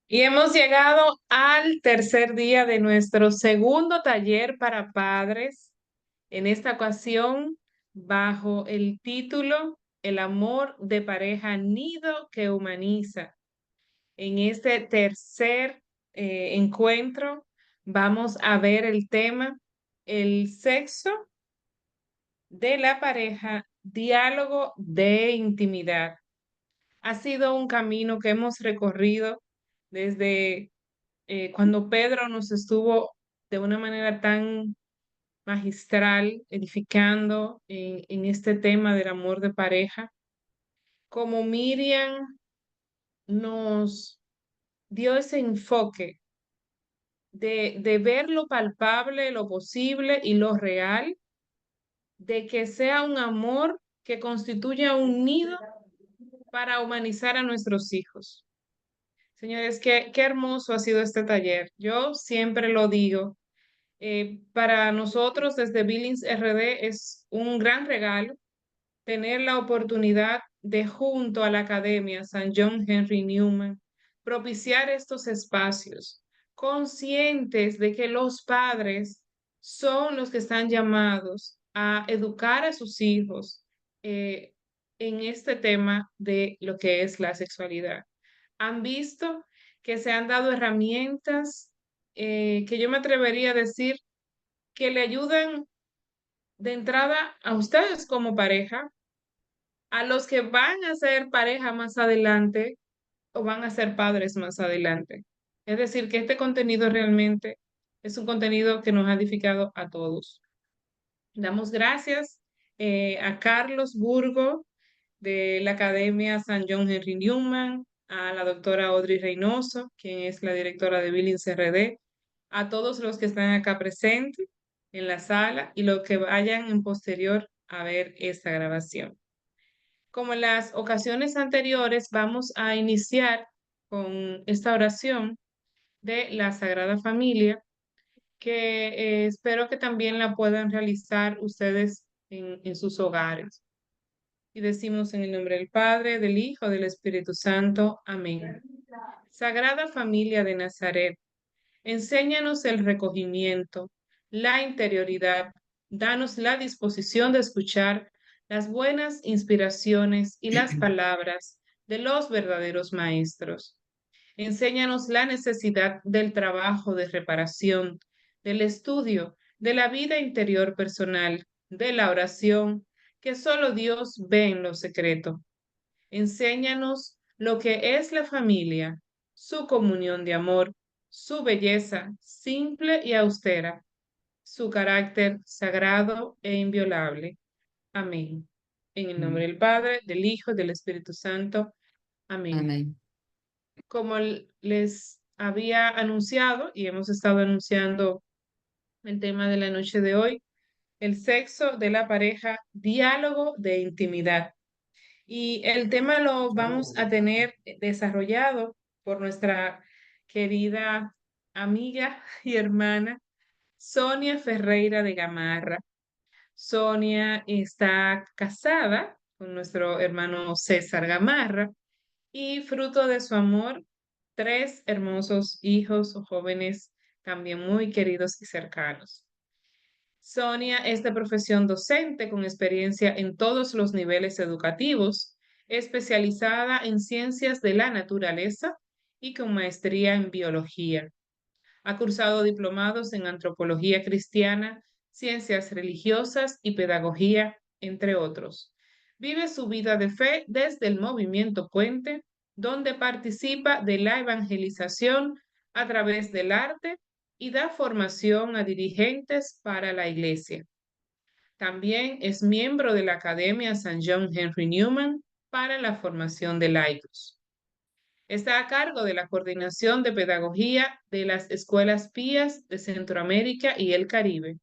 Y hemos llegado al tercer día de nuestro segundo taller para padres, en esta ocasión bajo el título El amor de pareja nido que humaniza. En este tercer encuentro vamos a ver el tema el sexo de la pareja, diálogo de intimidad. Ha sido un camino que hemos recorrido desde cuando Pedro nos estuvo de una manera tan magistral edificando en este tema del amor de pareja, como Miriam nos dio ese enfoque de ver lo palpable, lo posible y lo real, de que sea un amor que constituya un nido para humanizar a nuestros hijos. Señores, qué hermoso ha sido este taller. Yo siempre lo digo. Para nosotros desde Billings RD es un gran regalo tener la oportunidad de junto a la Academia San John Henry Newman propiciar estos espacios, conscientes de que los padres son los que están llamados a educar a sus hijos eh, en este tema de lo que es la sexualidad. Han visto que se han dado herramientas que yo me atrevería a decir que le ayudan de entrada a ustedes como pareja, a los que van a ser pareja más adelante o van a ser padres más adelante. Es decir, que este contenido realmente es un contenido que nos ha edificado a todos. Damos gracias a Carlos Burgo de la Academia San John Henry Newman, a la doctora Audrey Reynoso, quien es la directora de Billings RD, a todos los que están acá presentes en la sala y los que vayan en posterior a ver esta grabación. Como en las ocasiones anteriores, vamos a iniciar con esta oración de la Sagrada Familia, que espero que también la puedan realizar ustedes en sus hogares. Y decimos en el nombre del Padre, del Hijo, del Espíritu Santo. Amén. Sagrada Familia de Nazaret, enséñanos el recogimiento, la interioridad, danos la disposición de escuchar las buenas inspiraciones y las palabras de los verdaderos maestros. Enséñanos la necesidad del trabajo de reparación, del estudio, de la vida interior personal, de la oración, que solo Dios ve en lo secreto. Enséñanos lo que es la familia, su comunión de amor, su belleza simple y austera, su carácter sagrado e inviolable. Amén. En el nombre del Padre, del Hijo y del Espíritu Santo. Amén. Amén. Como les había anunciado y hemos estado anunciando el tema de la noche de hoy, el sexo de la pareja, diálogo de intimidad. Y el tema lo vamos a tener desarrollado por nuestra querida amiga y hermana Sonia Ferreira de Gamarra. Sonia está casada con nuestro hermano César Gamarra y fruto de su amor, tres hermosos hijos o jóvenes también muy queridos y cercanos. Sonia es de profesión docente con experiencia en todos los niveles educativos, especializada en ciencias de la naturaleza y con maestría en biología. Ha cursado diplomados en antropología cristiana, ciencias religiosas y pedagogía, entre otros. Vive su vida de fe desde el movimiento Puente, donde participa de la evangelización a través del arte y da formación a dirigentes para la iglesia. También es miembro de la Academia San John Henry Newman para la formación de laicos. Está a cargo de la coordinación de pedagogía de las escuelas pías de Centroamérica y el Caribe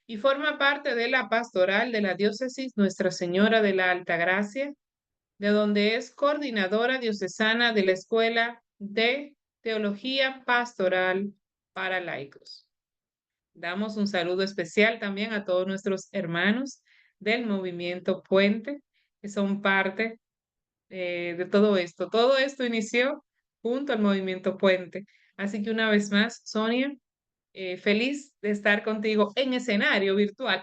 y forma parte de la pastoral de la diócesis Nuestra Señora de la Altagracia, de donde es coordinadora diocesana de la Escuela de Teología Pastoral para Laicos. Damos un saludo especial también a todos nuestros hermanos del movimiento Puente, que son parte de todo esto. Todo esto inició junto al movimiento Puente. Así que una vez más, Sonia, feliz de estar contigo en escenario virtual,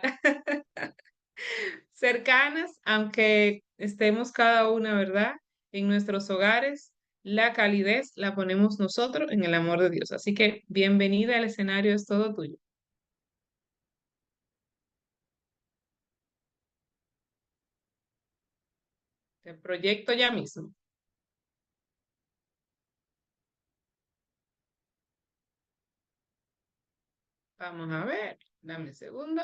cercanas, aunque estemos cada una, ¿verdad? En nuestros hogares, la calidez la ponemos nosotros en el amor de Dios. Así que bienvenida al escenario, es todo tuyo. Te proyecto ya mismo. Vamos a ver, dame un segundo.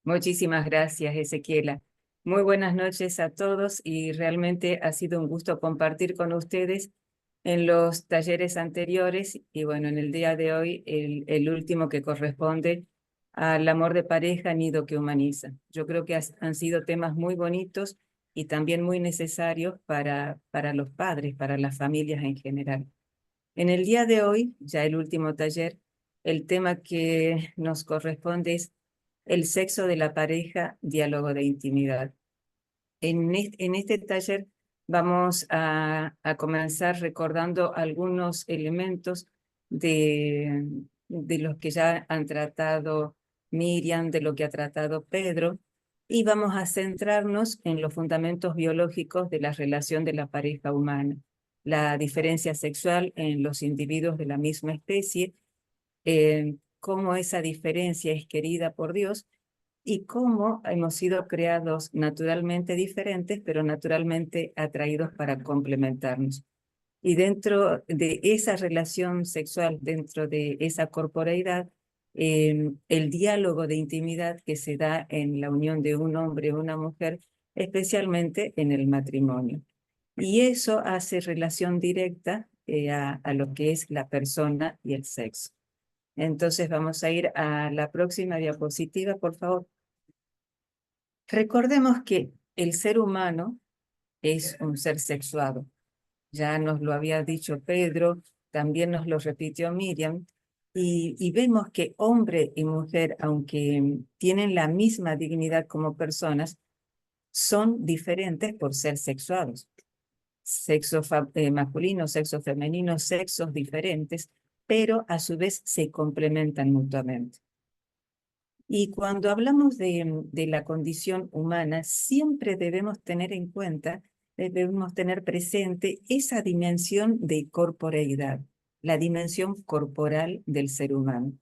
Muchísimas gracias, Ezequiela. Muy buenas noches a todos y realmente ha sido un gusto compartir con ustedes en los talleres anteriores y bueno, en el día de hoy el último que corresponde al amor de pareja, nido que humaniza. Yo creo que han sido temas muy bonitos y también muy necesarios para los padres, para las familias en general. En el día de hoy, ya el último taller, el tema que nos corresponde es el sexo de la pareja, diálogo de intimidad. En este taller vamos a comenzar recordando algunos elementos de los que ya han tratado Miriam, de lo que ha tratado Pedro, y vamos a centrarnos en los fundamentos biológicos de la relación de la pareja humana, la diferencia sexual en los individuos de la misma especie, cómo esa diferencia es querida por Dios y cómo hemos sido creados naturalmente diferentes, pero naturalmente atraídos para complementarnos. Y dentro de esa relación sexual, dentro de esa corporeidad, el diálogo de intimidad que se da en la unión de un hombre y una mujer, especialmente en el matrimonio. Y eso hace relación directa a lo que es la persona y el sexo. Entonces vamos a ir a la próxima diapositiva, por favor. Recordemos que el ser humano es un ser sexuado. Ya nos lo había dicho Pedro, también nos lo repitió Miriam, y vemos que hombre y mujer, aunque tienen la misma dignidad como personas, son diferentes por ser sexuados. Sexo masculino, sexo femenino, sexos diferentes, pero a su vez se complementan mutuamente. Y cuando hablamos de la condición humana, siempre debemos tener en cuenta, debemos tener presente esa dimensión de corporeidad, la dimensión corporal del ser humano,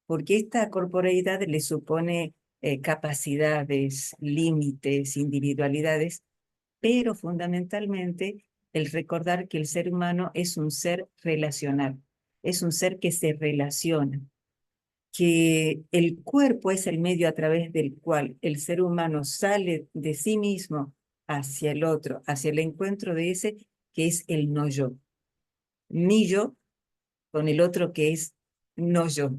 porque esta corporeidad le supone capacidades, límites, individualidades, pero fundamentalmente el recordar que el ser humano es un ser relacional, es un ser que se relaciona, que el cuerpo es el medio a través del cual el ser humano sale de sí mismo hacia el otro, hacia el encuentro de ese que es el no yo. Mi yo con el otro que es no yo.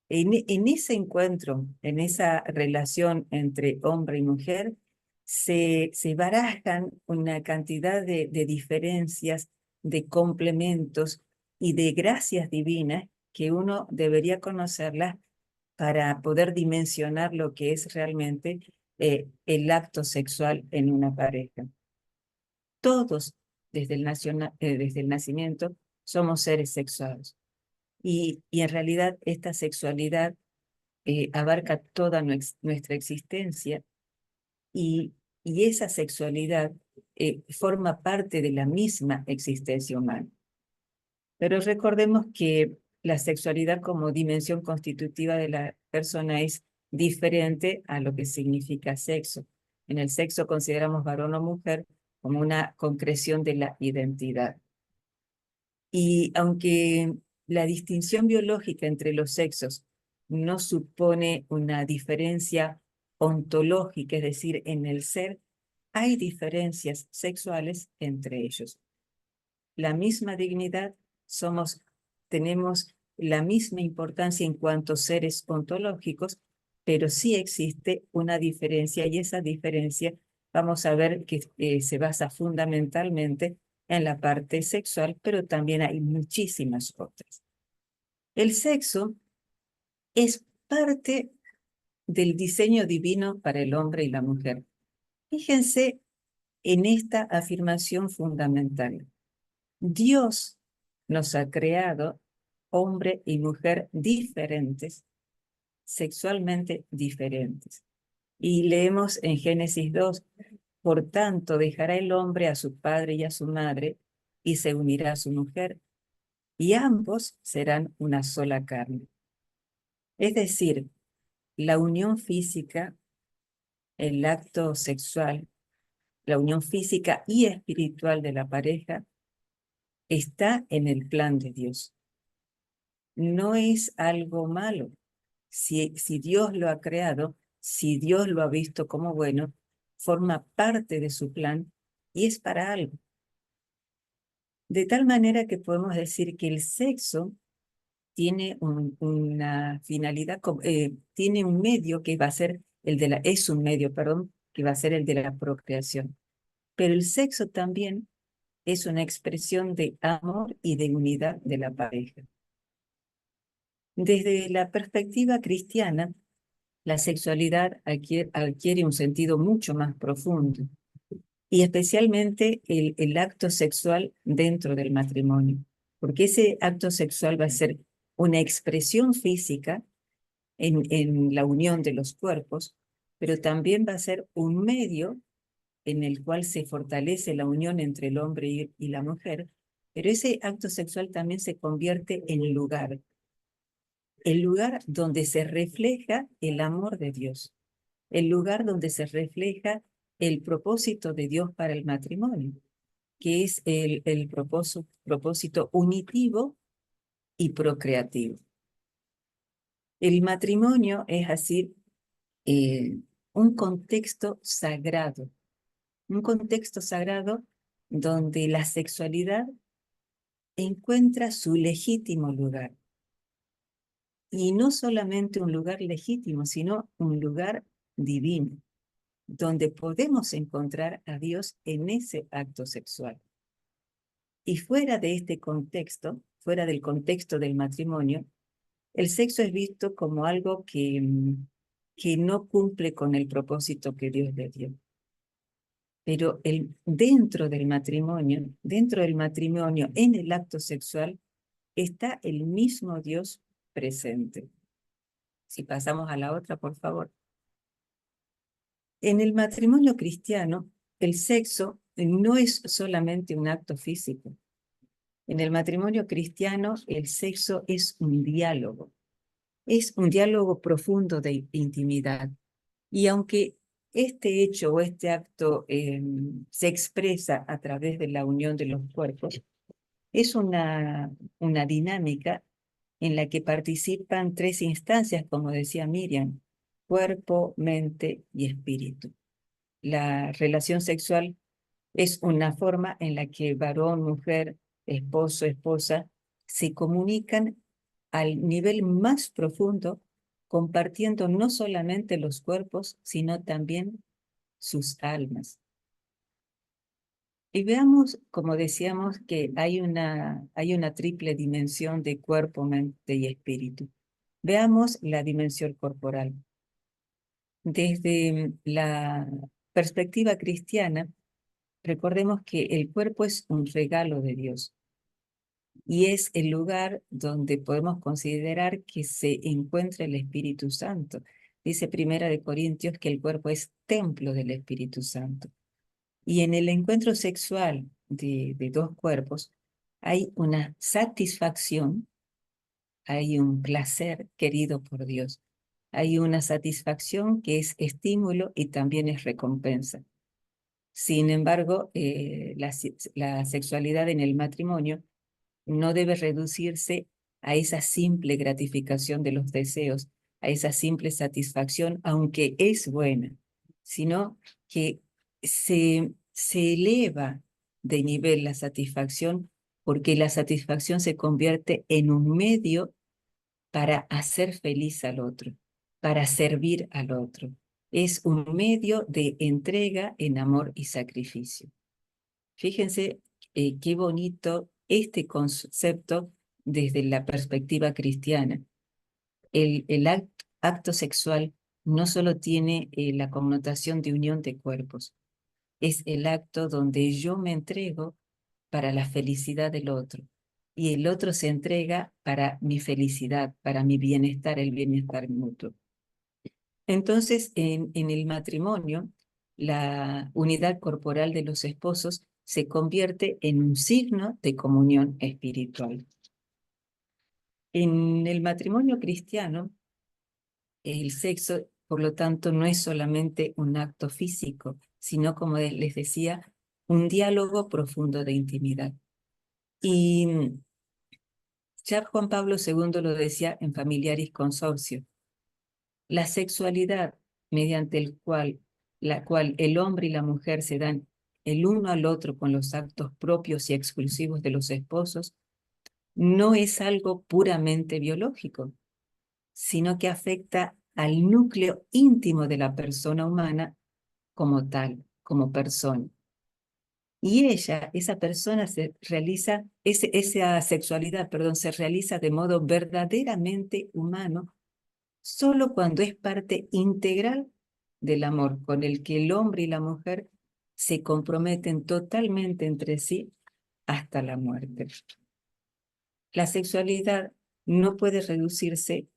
En ese encuentro, en esa relación entre hombre y mujer, se barajan una cantidad de diferencias, de complementos y de gracias divinas que uno debería conocerlas para poder dimensionar lo que es realmente el acto sexual en una pareja. Todos, desde el nacimiento, somos seres sexuados. Y en realidad esta sexualidad abarca toda nuestra existencia y, y esa sexualidad forma parte de la misma existencia humana. Pero recordemos que la sexualidad como dimensión constitutiva de la persona es diferente a lo que significa sexo. En el sexo consideramos varón o mujer como una concreción de la identidad. Y aunque la distinción biológica entre los sexos no supone una diferencia ontológica, es decir, en el ser, hay diferencias sexuales entre ellos. La misma dignidad, tenemos la misma importancia en cuanto a seres ontológicos, pero sí existe una diferencia y esa diferencia vamos a ver que se basa fundamentalmente en la parte sexual, pero también hay muchísimas otras. El sexo es parte del diseño divino para el hombre y la mujer. Fíjense en esta afirmación fundamental. Dios nos ha creado hombre y mujer diferentes, sexualmente diferentes. Y leemos en Génesis 2, por tanto dejará el hombre a su padre y a su madre y se unirá a su mujer, y ambos serán una sola carne. Es decir, la unión física, el acto sexual, la unión física y espiritual de la pareja está en el plan de Dios. No es algo malo. Si Dios lo ha creado, si Dios lo ha visto como bueno, forma parte de su plan y es para algo. De tal manera que podemos decir que el sexo tiene una finalidad, tiene un medio que va a ser es un medio, perdón, que va a ser el de la procreación. Pero el sexo también es una expresión de amor y de unidad de la pareja. Desde la perspectiva cristiana, la sexualidad adquiere un sentido mucho más profundo, y especialmente el acto sexual dentro del matrimonio, porque ese acto sexual va a ser una expresión física en la unión de los cuerpos, pero también va a ser un medio en el cual se fortalece la unión entre el hombre y la mujer, pero ese acto sexual también se convierte en el lugar donde se refleja el amor de Dios, el lugar donde se refleja el propósito de Dios para el matrimonio, que es el propósito unitivo y procreativo. El matrimonio es así un contexto sagrado donde la sexualidad encuentra su legítimo lugar. Y no solamente un lugar legítimo, sino un lugar divino, donde podemos encontrar a Dios en ese acto sexual. Y fuera de este contexto, fuera del contexto del matrimonio, el sexo es visto como algo que no cumple con el propósito que Dios le dio. Pero dentro del matrimonio, en el acto sexual, está el mismo Dios presente. Si pasamos a la otra, por favor. En el matrimonio cristiano, el sexo no es solamente un acto físico. En el matrimonio cristiano, el sexo es un diálogo. Es un diálogo profundo de intimidad. Y aunque este hecho o este acto se expresa a través de la unión de los cuerpos, es una dinámica en la que participan tres instancias, como decía Miriam: cuerpo, mente y espíritu. La relación sexual es una forma en la que varón, mujer, esposo, esposa se comunican al nivel más profundo, compartiendo no solamente los cuerpos, sino también sus almas. Y veamos, como decíamos, que hay una triple dimensión de cuerpo, mente y espíritu. Veamos la dimensión corporal. Desde la perspectiva cristiana, recordemos que el cuerpo es un regalo de Dios y es el lugar donde podemos considerar que se encuentra el Espíritu Santo. Dice Primera de Corintios que el cuerpo es templo del Espíritu Santo. Y en el encuentro sexual de dos cuerpos hay una satisfacción, hay un placer querido por Dios, hay una satisfacción que es estímulo y también es recompensa. Sin embargo, la sexualidad en el matrimonio no debe reducirse a esa simple gratificación de los deseos, a esa simple satisfacción, aunque es buena, sino que se eleva de nivel la satisfacción, porque la satisfacción se convierte en un medio para hacer feliz al otro, para servir al otro. Es un medio de entrega en amor y sacrificio. Fíjense qué bonito este concepto desde la perspectiva cristiana. El acto sexual no solo tiene la connotación de unión de cuerpos, es el acto donde yo me entrego para la felicidad del otro y el otro se entrega para mi felicidad, para mi bienestar, el bienestar mutuo. Entonces, en el matrimonio, la unidad corporal de los esposos se convierte en un signo de comunión espiritual. En el matrimonio cristiano, el sexo, por lo tanto, no es solamente un acto físico, sino, como les decía, un diálogo profundo de intimidad. Y ya Juan Pablo II lo decía en Familiaris Consortio. La sexualidad mediante la cual el hombre y la mujer se dan el uno al otro con los actos propios y exclusivos de los esposos, no es algo puramente biológico, sino que afecta al núcleo íntimo de la persona humana como tal, como persona. Y esa persona esa sexualidad, perdón, se realiza de modo verdaderamente humano solo cuando es parte integral del amor con el que el hombre y la mujer se comprometen totalmente entre sí hasta la muerte. La sexualidad no puede reducirse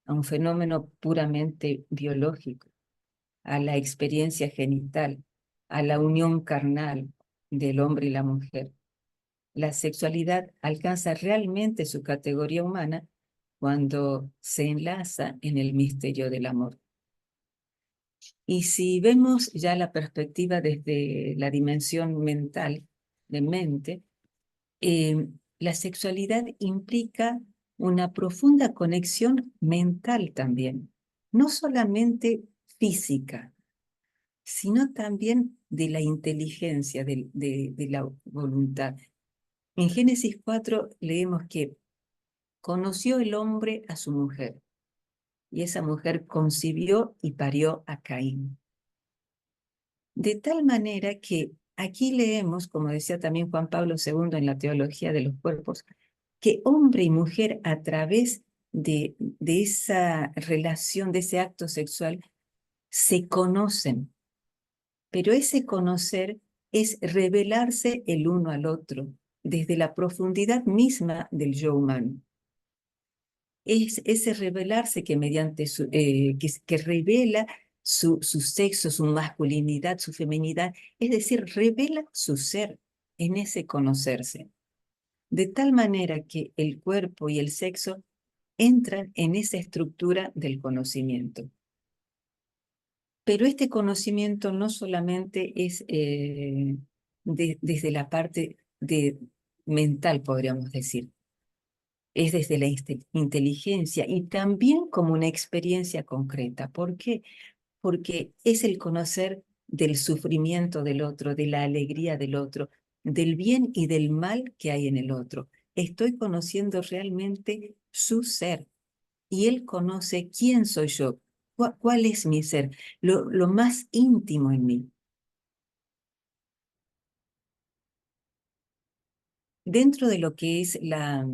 a un fenómeno puramente biológico, a la experiencia genital, a la unión carnal del hombre y la mujer. La sexualidad alcanza realmente su categoría humana cuando se enlaza en el misterio del amor. Y si vemos ya la perspectiva desde la dimensión mental, de mente, la sexualidad implica una profunda conexión mental también, no solamente física, sino también de la inteligencia, de la voluntad. En Génesis 4 leemos que conoció el hombre a su mujer, y esa mujer concibió y parió a Caín. De tal manera que aquí leemos, como decía también Juan Pablo II en la Teología de los Cuerpos, que hombre y mujer a través de esa relación, de ese acto sexual, se conocen. Pero ese conocer es revelarse el uno al otro desde la profundidad misma del yo humano. Es ese revelarse que mediante que revela su sexo, su masculinidad, su feminidad, es decir, revela su ser en ese conocerse, de tal manera que el cuerpo y el sexo entran en esa estructura del conocimiento. Pero este conocimiento no solamente es desde la parte mental, podríamos decir, es desde la inteligencia y también como una experiencia concreta. ¿Por qué? Porque es el conocer del sufrimiento del otro, de la alegría del otro, del bien y del mal que hay en el otro. Estoy conociendo realmente su ser y él conoce quién soy yo, cuál es mi ser, lo más íntimo en mí. Dentro de lo que es la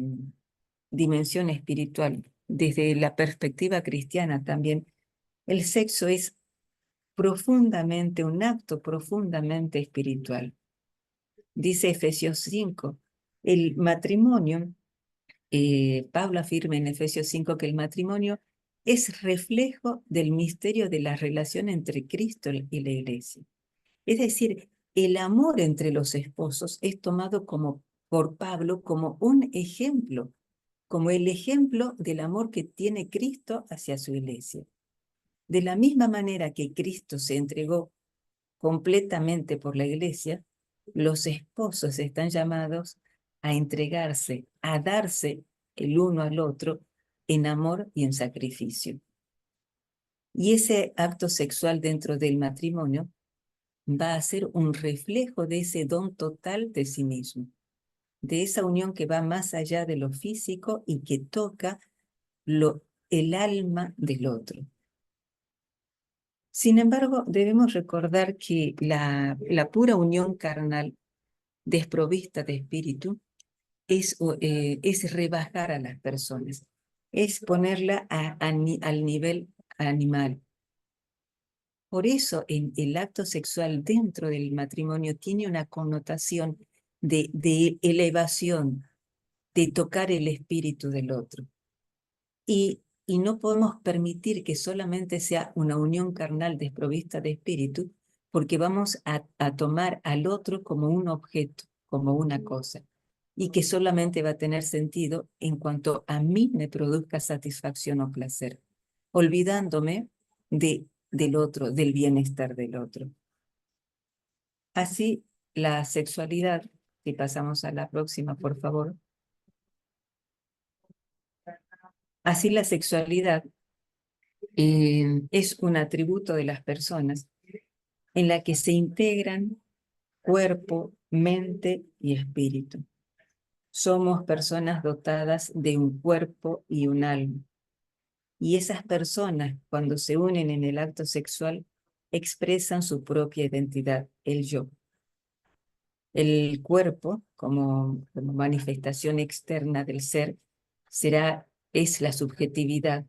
dimensión espiritual, desde la perspectiva cristiana también, el sexo es profundamente, un acto profundamente espiritual. Dice Efesios 5, el matrimonio, Pablo afirma en Efesios 5 que el matrimonio es reflejo del misterio de la relación entre Cristo y la Iglesia. Es decir, el amor entre los esposos es tomado por Pablo como un ejemplo, como el ejemplo del amor que tiene Cristo hacia su Iglesia. De la misma manera que Cristo se entregó completamente por la Iglesia, los esposos están llamados a entregarse, a darse el uno al otro en amor y en sacrificio. Y ese acto sexual dentro del matrimonio va a ser un reflejo de ese don total de sí mismo, de esa unión que va más allá de lo físico y que toca el alma del otro. Sin embargo, debemos recordar que la pura unión carnal desprovista de espíritu es rebajar a las personas, es ponerla al nivel animal. Por eso el acto sexual dentro del matrimonio tiene una connotación de elevación, de tocar el espíritu del otro. Y no podemos permitir que solamente sea una unión carnal desprovista de espíritu, porque vamos a tomar al otro como un objeto, como una cosa, y que solamente va a tener sentido en cuanto a mí me produzca satisfacción o placer, olvidándome del otro, del bienestar del otro. Así, la sexualidad, si pasamos a la próxima, por favor. Así la sexualidad es un atributo de las personas en la que se integran cuerpo, mente y espíritu. Somos personas dotadas de un cuerpo y un alma. Y esas personas, cuando se unen en el acto sexual, expresan su propia identidad, el yo. El cuerpo, como manifestación externa del ser, es la subjetividad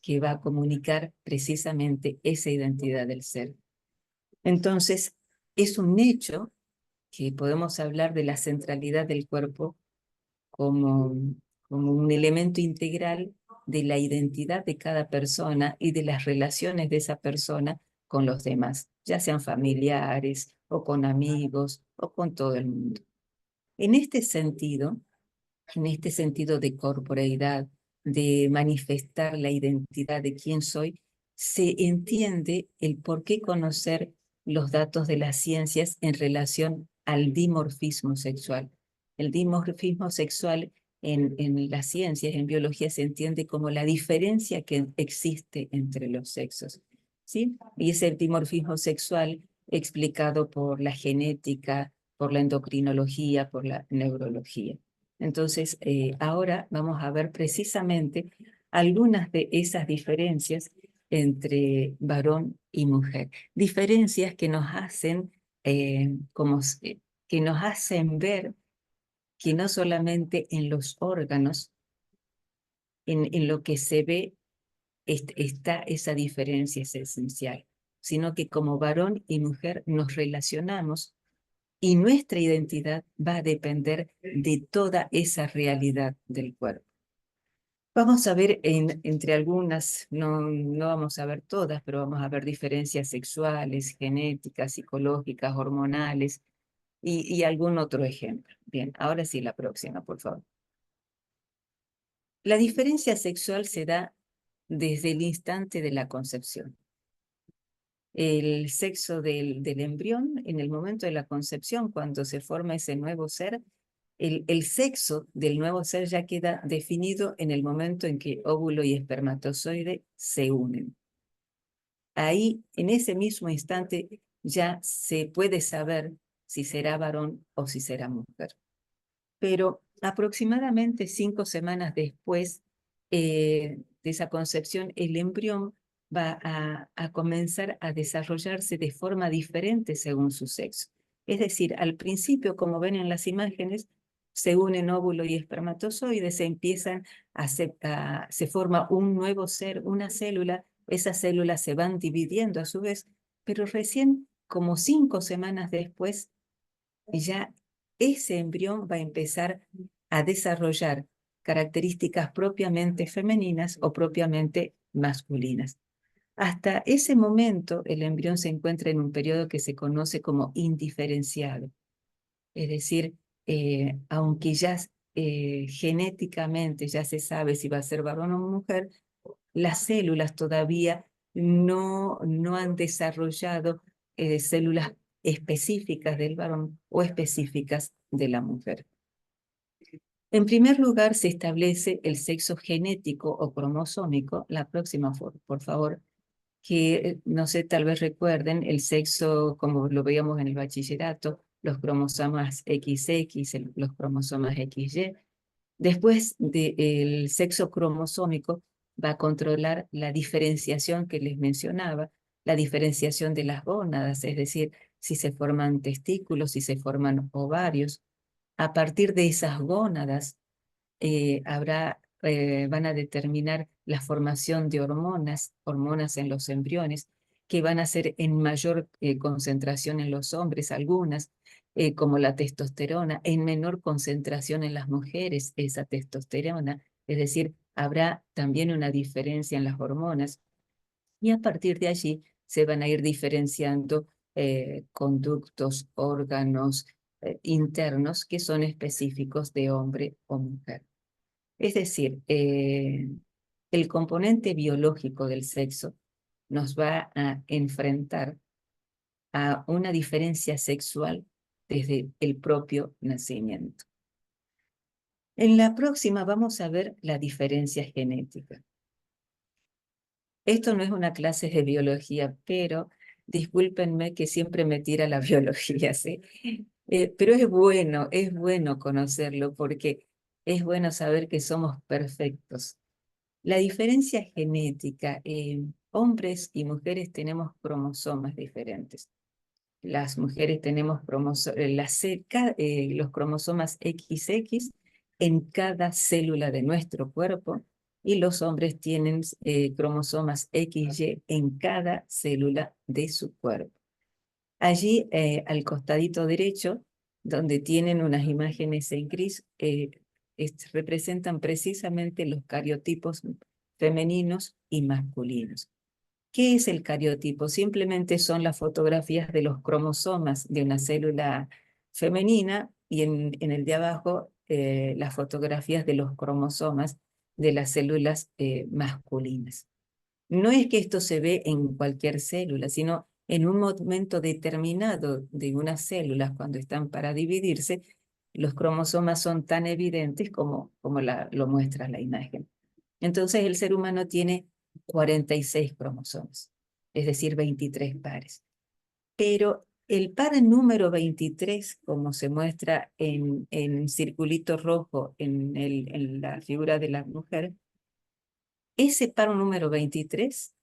que va a comunicar precisamente esa identidad del ser. Entonces, es un hecho que podemos hablar de la centralidad del cuerpo como, como un elemento integral de la identidad de cada persona y de las relaciones de esa persona con los demás, ya sean familiares o con amigos o con todo el mundo. En este sentido de corporeidad, de manifestar la identidad de quién soy, se entiende el por qué conocer los datos de las ciencias en relación al dimorfismo sexual. El dimorfismo sexual en las ciencias, en biología, se entiende como la diferencia que existe entre los sexos, ¿sí? Y ese dimorfismo sexual explicado por la genética, por la endocrinología, por la neurología. Entonces, ahora vamos a ver precisamente algunas de esas diferencias entre varón y mujer. Diferencias que nos hacen, que nos hacen ver que no solamente en los órganos, en lo que se ve, está esa diferencia es esencial, sino que como varón y mujer nos relacionamos y nuestra identidad va a depender de toda esa realidad del cuerpo. Vamos a ver entre algunas, no vamos a ver todas, pero vamos a ver diferencias sexuales, genéticas, psicológicas, hormonales y algún otro ejemplo. Bien, ahora sí la próxima, por favor. La diferencia sexual se da desde el instante de la concepción. El sexo del embrión, en el momento de la concepción, cuando se forma ese nuevo ser, el sexo del nuevo ser ya queda definido en el momento en que óvulo y espermatozoide se unen. Ahí, en ese mismo instante, ya se puede saber si será varón o si será mujer. Pero aproximadamente 5 semanas después de esa concepción, el embrión va a comenzar a desarrollarse de forma diferente según su sexo. Es decir, al principio, como ven en las imágenes, se unen óvulo y espermatozoide, se forma un nuevo ser, una célula, esas células se van dividiendo a su vez, pero recién como 5 semanas después, ya ese embrión va a empezar a desarrollar características propiamente femeninas o propiamente masculinas. Hasta ese momento, el embrión se encuentra en un periodo que se conoce como indiferenciado. Es decir, aunque ya genéticamente ya se sabe si va a ser varón o mujer, las células todavía no han desarrollado células específicas del varón o específicas de la mujer. En primer lugar, se establece el sexo genético o cromosómico. La próxima, por favor, que no sé, tal vez recuerden el sexo como lo veíamos en el bachillerato, los cromosomas XX, los cromosomas XY. Después del sexo cromosómico va a controlar la diferenciación que les mencionaba, la diferenciación de las gónadas, es decir, si se forman testículos, si se forman ovarios. A partir de esas gónadas van a determinar la formación de hormonas en los embriones, que van a ser en mayor concentración en los hombres, algunas, como la testosterona, en menor concentración en las mujeres, esa testosterona, es decir, habrá también una diferencia en las hormonas, y a partir de allí se van a ir diferenciando conductos, órganos internos que son específicos de hombre o mujer. Es decir, el componente biológico del sexo nos va a enfrentar a una diferencia sexual desde el propio nacimiento. En la próxima vamos a ver la diferencia genética. Esto no es una clase de biología, pero discúlpenme que siempre me tira la biología, ¿sí? Pero es bueno conocerlo porque es bueno saber que somos perfectos. La diferencia genética, hombres y mujeres tenemos cromosomas diferentes. Las mujeres tenemos los cromosomas XX en cada célula de nuestro cuerpo y los hombres tienen cromosomas XY en cada célula de su cuerpo. Allí, al costadito derecho, donde tienen unas imágenes en gris, representan precisamente los cariotipos femeninos y masculinos. ¿Qué es el cariotipo? Simplemente son las fotografías de los cromosomas de una célula femenina y en el de abajo las fotografías de los cromosomas de las células masculinas. No es que esto se ve en cualquier célula, sino en un momento determinado de unas células, cuando están para dividirse, los cromosomas son tan evidentes como lo muestra la imagen. Entonces el ser humano tiene 46 cromosomas, es decir, 23 pares. Pero el par número 23, como se muestra en circulito rojo en la figura de la mujer, ese par número 23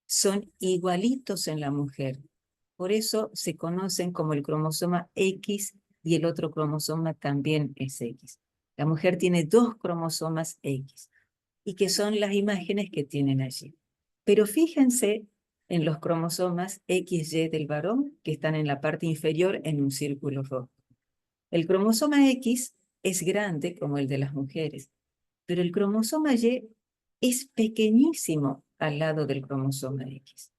son igualitos en la mujer. Por eso se conocen como el cromosoma X y el otro cromosoma también es X. La mujer tiene 2 cromosomas X y que son las imágenes que tienen allí. Pero fíjense en los cromosomas XY del varón que están en la parte inferior en un círculo rojo. El cromosoma X es grande como el de las mujeres, pero el cromosoma Y es pequeñísimo al lado del cromosoma X.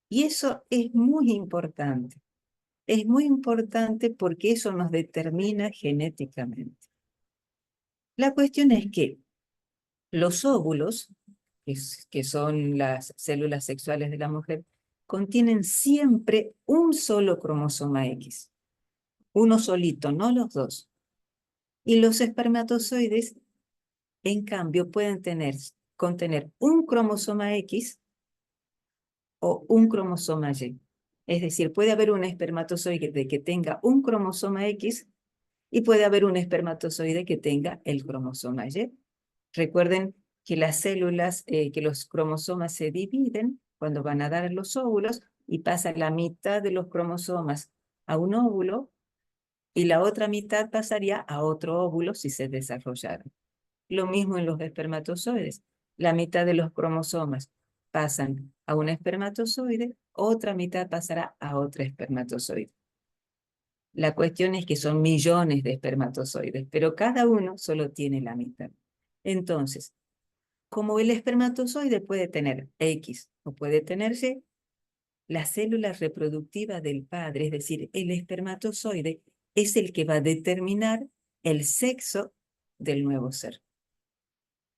Y eso es muy importante. Es muy importante porque eso nos determina genéticamente. La cuestión es que los óvulos, que son las células sexuales de la mujer, contienen siempre un solo cromosoma X. Uno solito, no los dos. Y los espermatozoides, en cambio, pueden contener un cromosoma X o un cromosoma Y. Es decir, puede haber un espermatozoide que tenga un cromosoma X y puede haber un espermatozoide que tenga el cromosoma Y. Recuerden que las células, que los cromosomas se dividen cuando van a dar los óvulos y pasa la mitad de los cromosomas a un óvulo y la otra mitad pasaría a otro óvulo si se desarrollaran. Lo mismo en los espermatozoides. La mitad de los cromosomas pasan a un espermatozoide, otra mitad pasará a otro espermatozoide. La cuestión es que son millones de espermatozoides, pero cada uno solo tiene la mitad. Entonces, como el espermatozoide puede tener X o puede tener Y, la célula reproductiva del padre, es decir, el espermatozoide, es el que va a determinar el sexo del nuevo ser.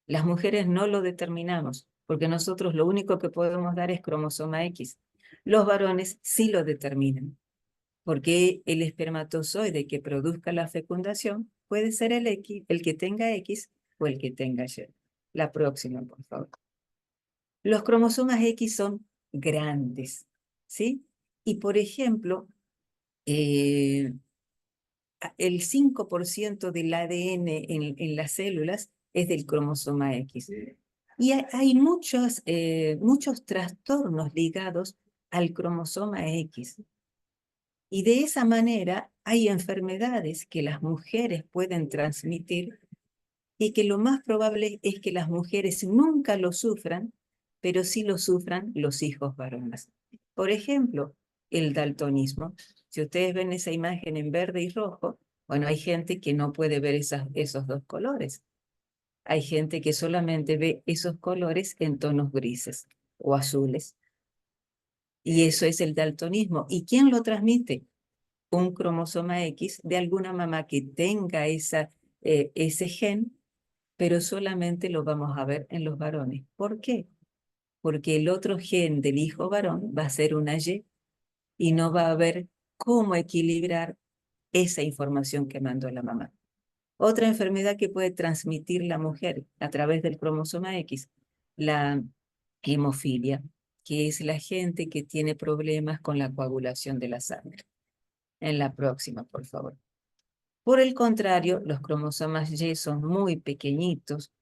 Las mujeres no lo determinamos, porque nosotros lo único que podemos dar es cromosoma X. Los varones sí lo determinan, porque el espermatozoide que produzca la fecundación puede ser el X, el que tenga X o el que tenga Y. La próxima, por favor. Los cromosomas X son grandes, ¿sí? Y, por ejemplo, el 5% del ADN en las células es del cromosoma X. Y hay muchos trastornos ligados al cromosoma X. Y de esa manera hay enfermedades que las mujeres pueden transmitir y que lo más probable es que las mujeres nunca lo sufran, pero sí lo sufran los hijos varones. Por ejemplo, el daltonismo. Si ustedes ven esa imagen en verde y rojo, bueno, hay gente que no puede ver esos dos colores. Hay gente que solamente ve esos colores en tonos grises o azules. Y eso es el daltonismo. ¿Y quién lo transmite? Un cromosoma X de alguna mamá que tenga ese gen, pero solamente lo vamos a ver en los varones. ¿Por qué? Porque el otro gen del hijo varón va a ser una y no va a haber cómo equilibrar esa información que mandó la mamá. Otra enfermedad que puede transmitir la mujer a través del cromosoma X, la hemofilia, que es la gente que tiene problemas con la coagulación de la sangre. En la próxima, por favor. Por el contrario, los cromosomas Y son muy pequeñitos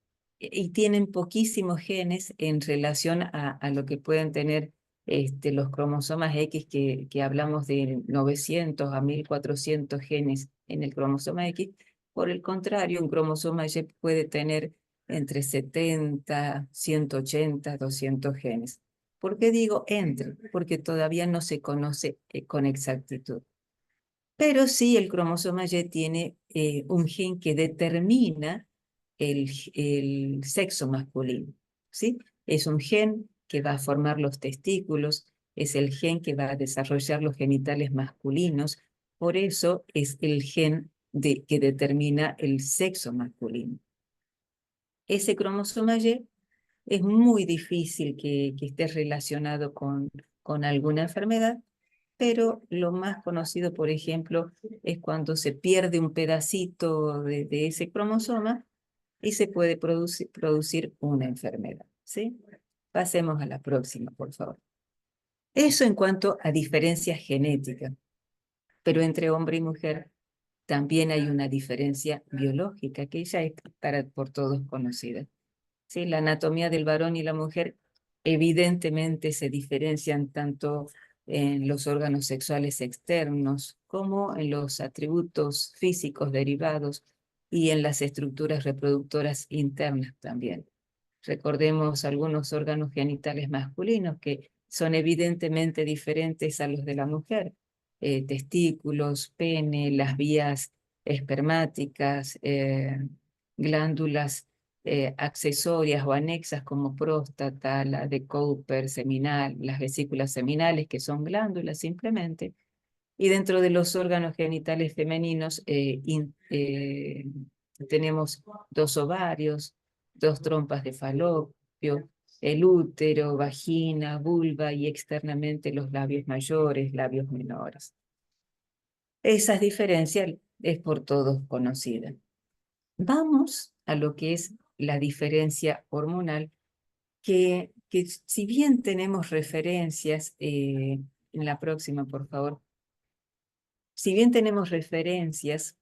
y tienen poquísimos genes en relación a lo que pueden tener los cromosomas X, que hablamos de 900 a 1400 genes en el cromosoma X. Por el contrario, un cromosoma Y puede tener entre 70, 180, 200 genes. ¿Por qué digo entre? Porque todavía no se conoce con exactitud. Pero sí, el cromosoma Y tiene un gen que determina el sexo masculino, ¿sí? Es un gen que va a formar los testículos, es el gen que va a desarrollar los genitales masculinos, por eso es el gen que determina el sexo masculino. Ese cromosoma Y es muy difícil que esté relacionado con alguna enfermedad, pero lo más conocido, por ejemplo, es cuando se pierde un pedacito de ese cromosoma y se puede producir una enfermedad, ¿sí? Pasemos a la próxima, por favor. Eso en cuanto a diferencias genéticas, pero entre hombre y mujer también hay una diferencia biológica que ya es por todos conocida. ¿Sí? La anatomía del varón y la mujer evidentemente se diferencian tanto en los órganos sexuales externos como en los atributos físicos derivados y en las estructuras reproductoras internas también. Recordemos algunos órganos genitales masculinos que son evidentemente diferentes a los de la mujer. Testículos, pene, las vías espermáticas, glándulas accesorias o anexas como próstata, la de Cooper, seminal, las vesículas seminales, que son glándulas simplemente. Y dentro de los órganos genitales femeninos tenemos dos ovarios, dos trompas de falopio, el útero, vagina, vulva y externamente los labios mayores, labios menores. Esas diferencias es por todos conocida. Vamos a lo que es la diferencia hormonal, que si bien tenemos referencias, en la próxima, por favor, si bien tenemos referencias,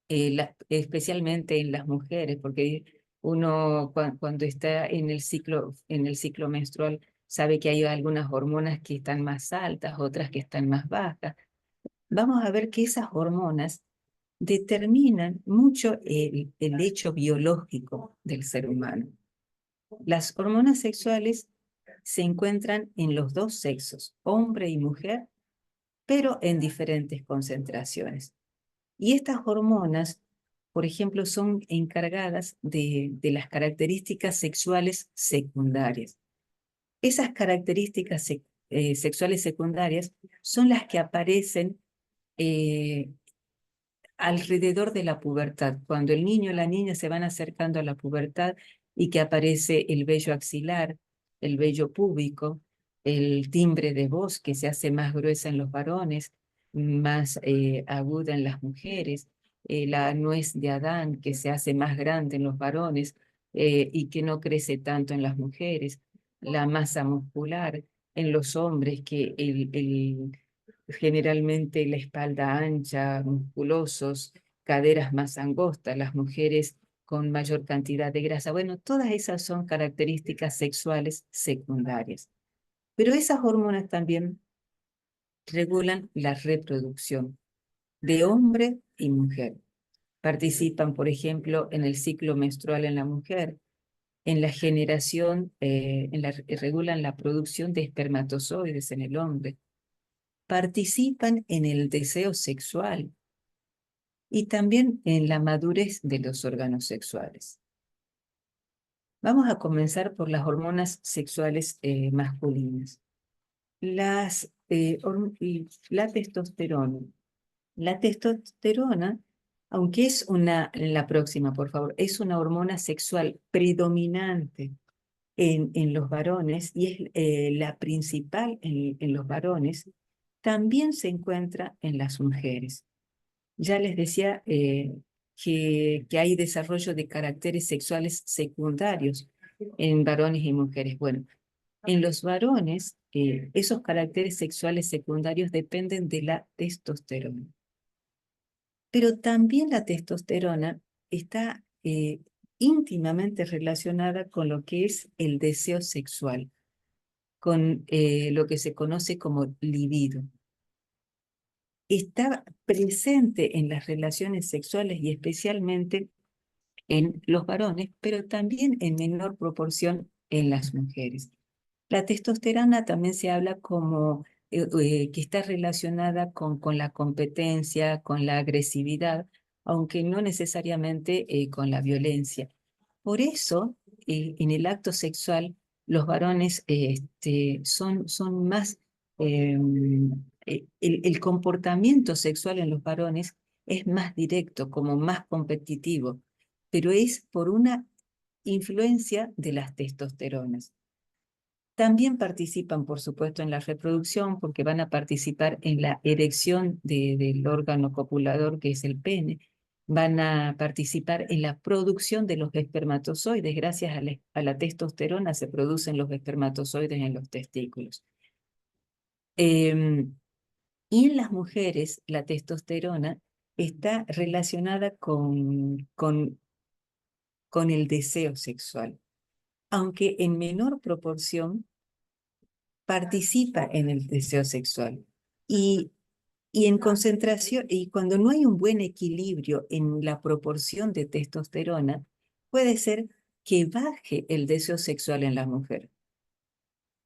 especialmente en las mujeres, porque uno cuando está en el ciclo menstrual sabe que hay algunas hormonas que están más altas, otras que están más bajas. Vamos a ver que esas hormonas determinan mucho el hecho biológico del ser humano. Las hormonas sexuales se encuentran en los dos sexos, hombre y mujer, pero en diferentes concentraciones. Y estas hormonas, por ejemplo, son encargadas de las características sexuales secundarias. Esas características sexuales secundarias son las que aparecen eh, alrededor de la pubertad, cuando el niño o la niña se van acercando a la pubertad y que aparece el vello axilar, el vello púbico, el timbre de voz que se hace más gruesa en los varones, más aguda en las mujeres, la nuez de Adán que se hace más grande en los varones y que no crece tanto en las mujeres, la masa muscular en los hombres, que generalmente la espalda ancha, musculosos, caderas más angostas, las mujeres con mayor cantidad de grasa. Bueno, todas esas son características sexuales secundarias. Pero esas hormonas también regulan la reproducción de hombre y mujer. Participan, por ejemplo, en el ciclo menstrual en la mujer, en la generación, regulan la producción de espermatozoides en el hombre, participan en el deseo sexual y también en la madurez de los órganos sexuales. Vamos a comenzar por las hormonas sexuales masculinas. La testosterona. La testosterona, aunque es la próxima, por favor, es una hormona sexual predominante en los varones y es la principal en los varones, también se encuentra en las mujeres. Ya les decía que hay desarrollo de caracteres sexuales secundarios en varones y mujeres. Bueno, en los varones, esos caracteres sexuales secundarios dependen de la testosterona. Pero también la testosterona está íntimamente relacionada con lo que es el deseo sexual, con lo que se conoce como libido. Está presente en las relaciones sexuales y especialmente en los varones, pero también en menor proporción en las mujeres. La testosterona también se habla como que está relacionada con la competencia, con la agresividad, aunque no necesariamente con la violencia. Por eso, en el acto sexual, los varones son más, el comportamiento sexual en los varones es más directo, como más competitivo, pero es por una influencia de las testosteronas. También participan, por supuesto, en la reproducción porque van a participar en la erección del órgano copulador, que es el pene. Van a participar en la producción de los espermatozoides. Gracias a la testosterona se producen los espermatozoides en los testículos. Y en las mujeres, la testosterona está relacionada con el deseo sexual, aunque en menor proporción participa en el deseo sexual. Y, y en concentración, y cuando no hay un buen equilibrio en la proporción de testosterona, puede ser que baje el deseo sexual en la mujer.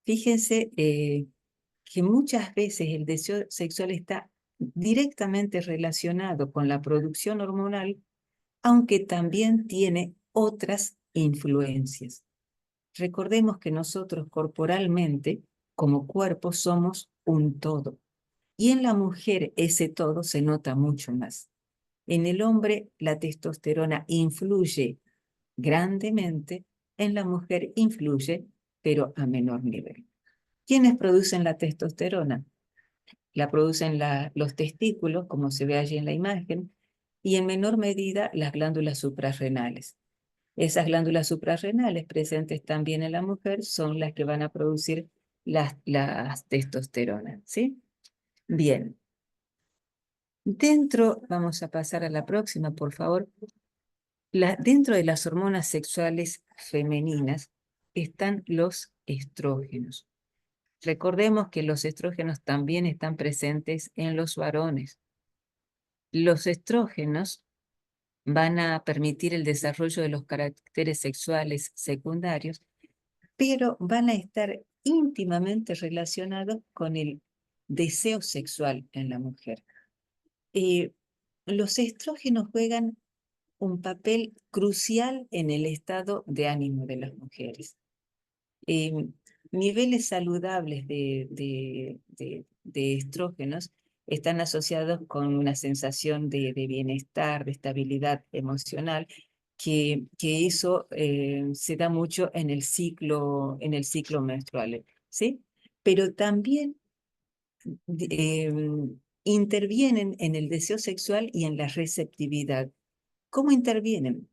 Fíjense que muchas veces el deseo sexual está directamente relacionado con la producción hormonal, aunque también tiene otras influencias. Recordemos que nosotros corporalmente, como cuerpo, somos un todo. Y en la mujer ese todo se nota mucho más. En el hombre la testosterona influye grandemente, en la mujer influye, pero a menor nivel. ¿Quiénes producen la testosterona? La producen los testículos, como se ve allí en la imagen, y en menor medida las glándulas suprarrenales. Esas glándulas suprarrenales presentes también en la mujer son las que van a producir las testosteronas, ¿sí? Bien. Vamos a pasar a la próxima, por favor. Dentro de las hormonas sexuales femeninas están los estrógenos. Recordemos que los estrógenos también están presentes en los varones. Los estrógenos van a permitir el desarrollo de los caracteres sexuales secundarios, pero van a estar íntimamente relacionados con el deseo sexual en la mujer. Los estrógenos juegan un papel crucial en el estado de ánimo de las mujeres. Niveles saludables de estrógenos están asociados con una sensación de bienestar, de estabilidad emocional, que eso se da mucho en el ciclo menstrual, ¿sí? Pero también eh, intervienen en el deseo sexual y en la receptividad. ¿Cómo intervienen?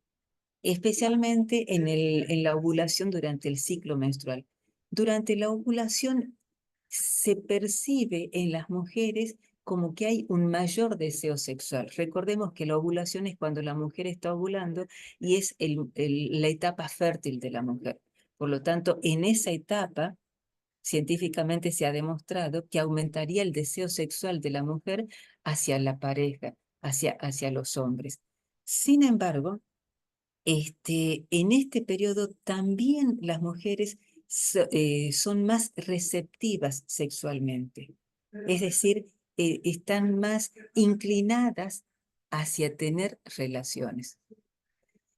Especialmente en la ovulación durante el ciclo menstrual. Durante la ovulación se percibe en las mujeres como que hay un mayor deseo sexual. Recordemos que la ovulación es cuando la mujer está ovulando y es la etapa fértil de la mujer. Por lo tanto, en esa etapa, científicamente se ha demostrado que aumentaría el deseo sexual de la mujer hacia la pareja, hacia los hombres. Sin embargo, en este periodo también las mujeres son más receptivas sexualmente. Es decir, están más inclinadas hacia tener relaciones.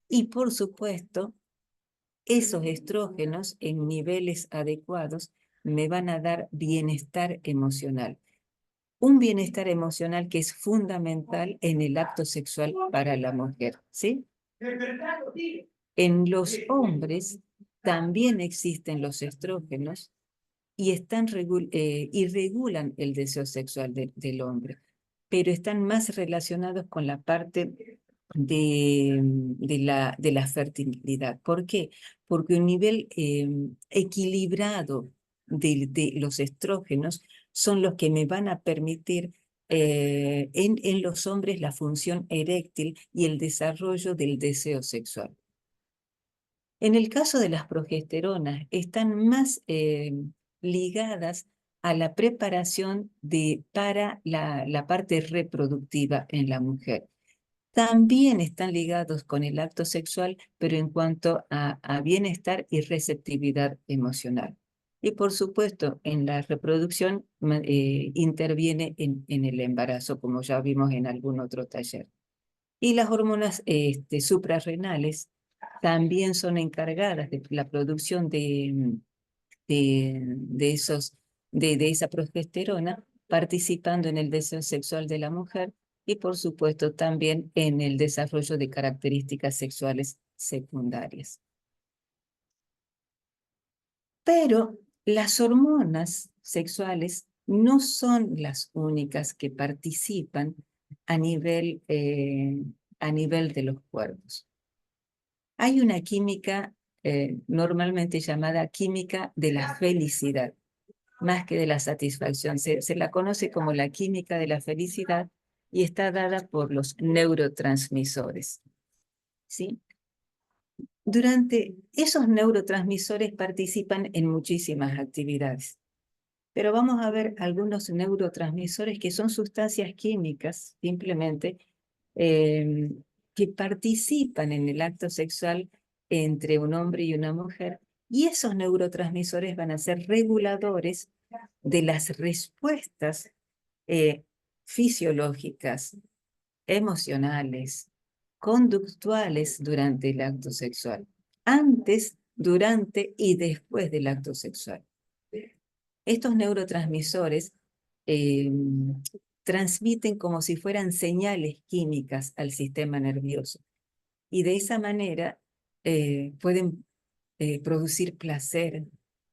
Y por supuesto, esos estrógenos en niveles adecuados me van a dar bienestar emocional. Un bienestar emocional que es fundamental en el acto sexual para la mujer, ¿sí? En los hombres también existen los estrógenos y regulan el deseo sexual del hombre, pero están más relacionados con la parte de la fertilidad. ¿Por qué? Porque un nivel equilibrado de los estrógenos son los que me van a permitir en los hombres la función eréctil y el desarrollo del deseo sexual. En el caso de las progesteronas, están más ligadas a la preparación para la parte reproductiva en la mujer. También están ligados con el acto sexual, pero en cuanto a bienestar y receptividad emocional. Y por supuesto, en la reproducción interviene en el embarazo, como ya vimos en algún otro taller. Y las hormonas suprarrenales también son encargadas de la producción de esa progesterona, participando en el deseo sexual de la mujer y por supuesto también en el desarrollo de características sexuales secundarias. Pero las hormonas sexuales no son las únicas que participan a nivel de los cuerpos. Hay una química normalmente llamada química de la felicidad, más que de la satisfacción. Se la conoce como la química de la felicidad y está dada por los neurotransmisores, ¿sí? Durante esos neurotransmisores participan en muchísimas actividades, pero vamos a ver algunos neurotransmisores que son sustancias químicas, simplemente, que participan en el acto sexual entre un hombre y una mujer, y esos neurotransmisores van a ser reguladores de las respuestas fisiológicas, emocionales, conductuales durante el acto sexual, antes, durante y después del acto sexual. Estos neurotransmisores transmiten como si fueran señales químicas al sistema nervioso y de esa manera pueden producir placer,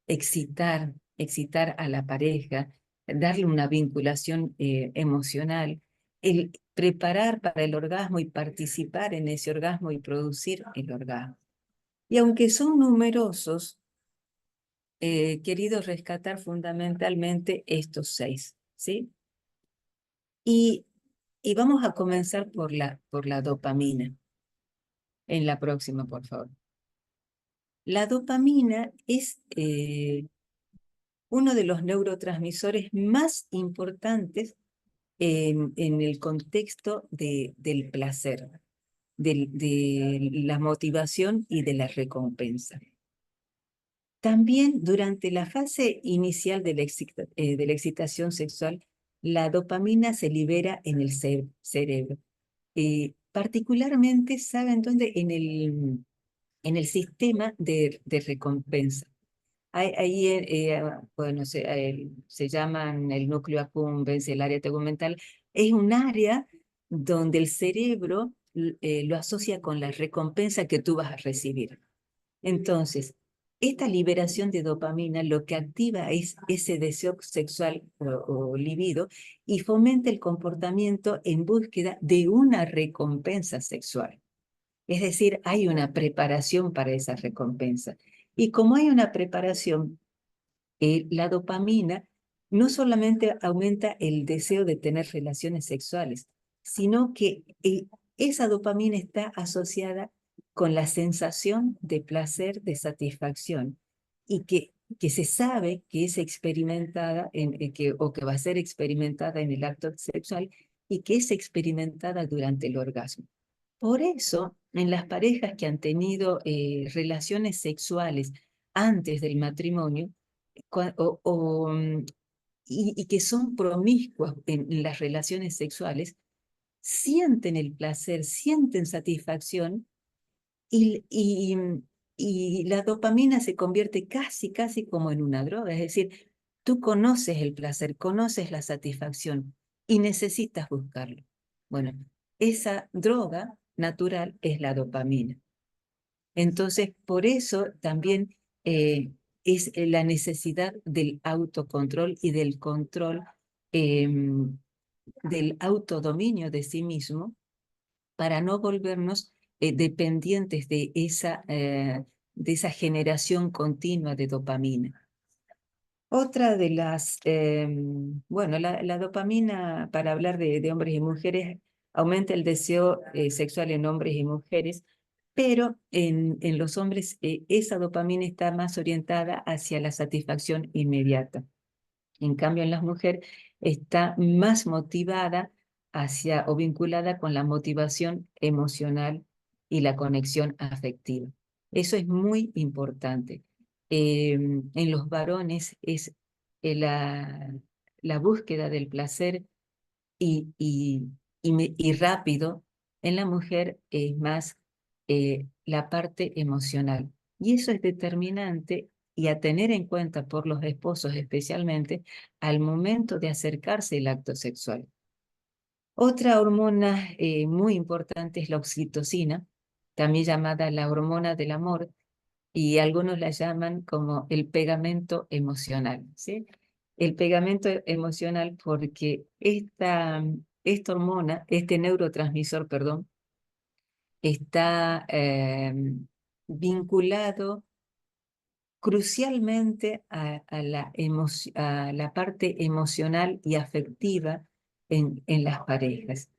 excitar a la pareja, darle una vinculación emocional, el preparar para el orgasmo y participar en ese orgasmo y producir el orgasmo. Y aunque son numerosos, querido rescatar fundamentalmente estos 6, ¿sí? Y vamos a comenzar por la dopamina. En la próxima, por favor. La dopamina es uno de los neurotransmisores más importantes en el contexto del placer, de la motivación y de la recompensa. También durante la fase inicial de la excitación sexual, la dopamina se libera en el cerebro. Particularmente, ¿saben dónde? En el sistema de recompensa. Ahí, bueno, se llaman el núcleo accumbens, el área tegmental. Es un área donde el cerebro lo asocia con la recompensa que tú vas a recibir. Entonces, esta liberación de dopamina lo que activa es ese deseo sexual o libido y fomenta el comportamiento en búsqueda de una recompensa sexual. Es decir, hay una preparación para esa recompensa. Y como hay una preparación, la dopamina no solamente aumenta el deseo de tener relaciones sexuales, sino que esa dopamina está asociada con la sensación de placer, de satisfacción, y que se sabe que es experimentada o que va a ser experimentada en el acto sexual y que es experimentada durante el orgasmo. Por eso en las parejas que han tenido relaciones sexuales antes del matrimonio y que son promiscuas en las relaciones sexuales, sienten el placer, sienten satisfacción y, y, y la dopamina se convierte casi como en una droga. Es decir, tú conoces el placer, conoces la satisfacción y necesitas buscarlo. Bueno, esa droga natural es la dopamina. Entonces, por eso también es la necesidad del autocontrol y del control, del autodominio de sí mismo, para no volvernos dependientes de esa generación continua de dopamina. Otra de las, bueno, la dopamina, para hablar de hombres y mujeres, aumenta el deseo sexual en hombres y mujeres, pero en los hombres esa dopamina está más orientada hacia la satisfacción inmediata. En cambio, en las mujeres está más motivada hacia o vinculada con la motivación emocional y la conexión afectiva. Eso es muy importante. En los varones es la búsqueda del placer y rápido. En la mujer es más la parte emocional. Y eso es determinante y a tener en cuenta por los esposos especialmente al momento de acercarse el acto sexual. Otra hormona muy importante es la oxitocina, también llamada la hormona del amor, y algunos la llaman como el pegamento emocional, ¿sí? El pegamento emocional porque esta hormona, este neurotransmisor, perdón, está vinculado crucialmente a la parte emocional y afectiva en las parejas.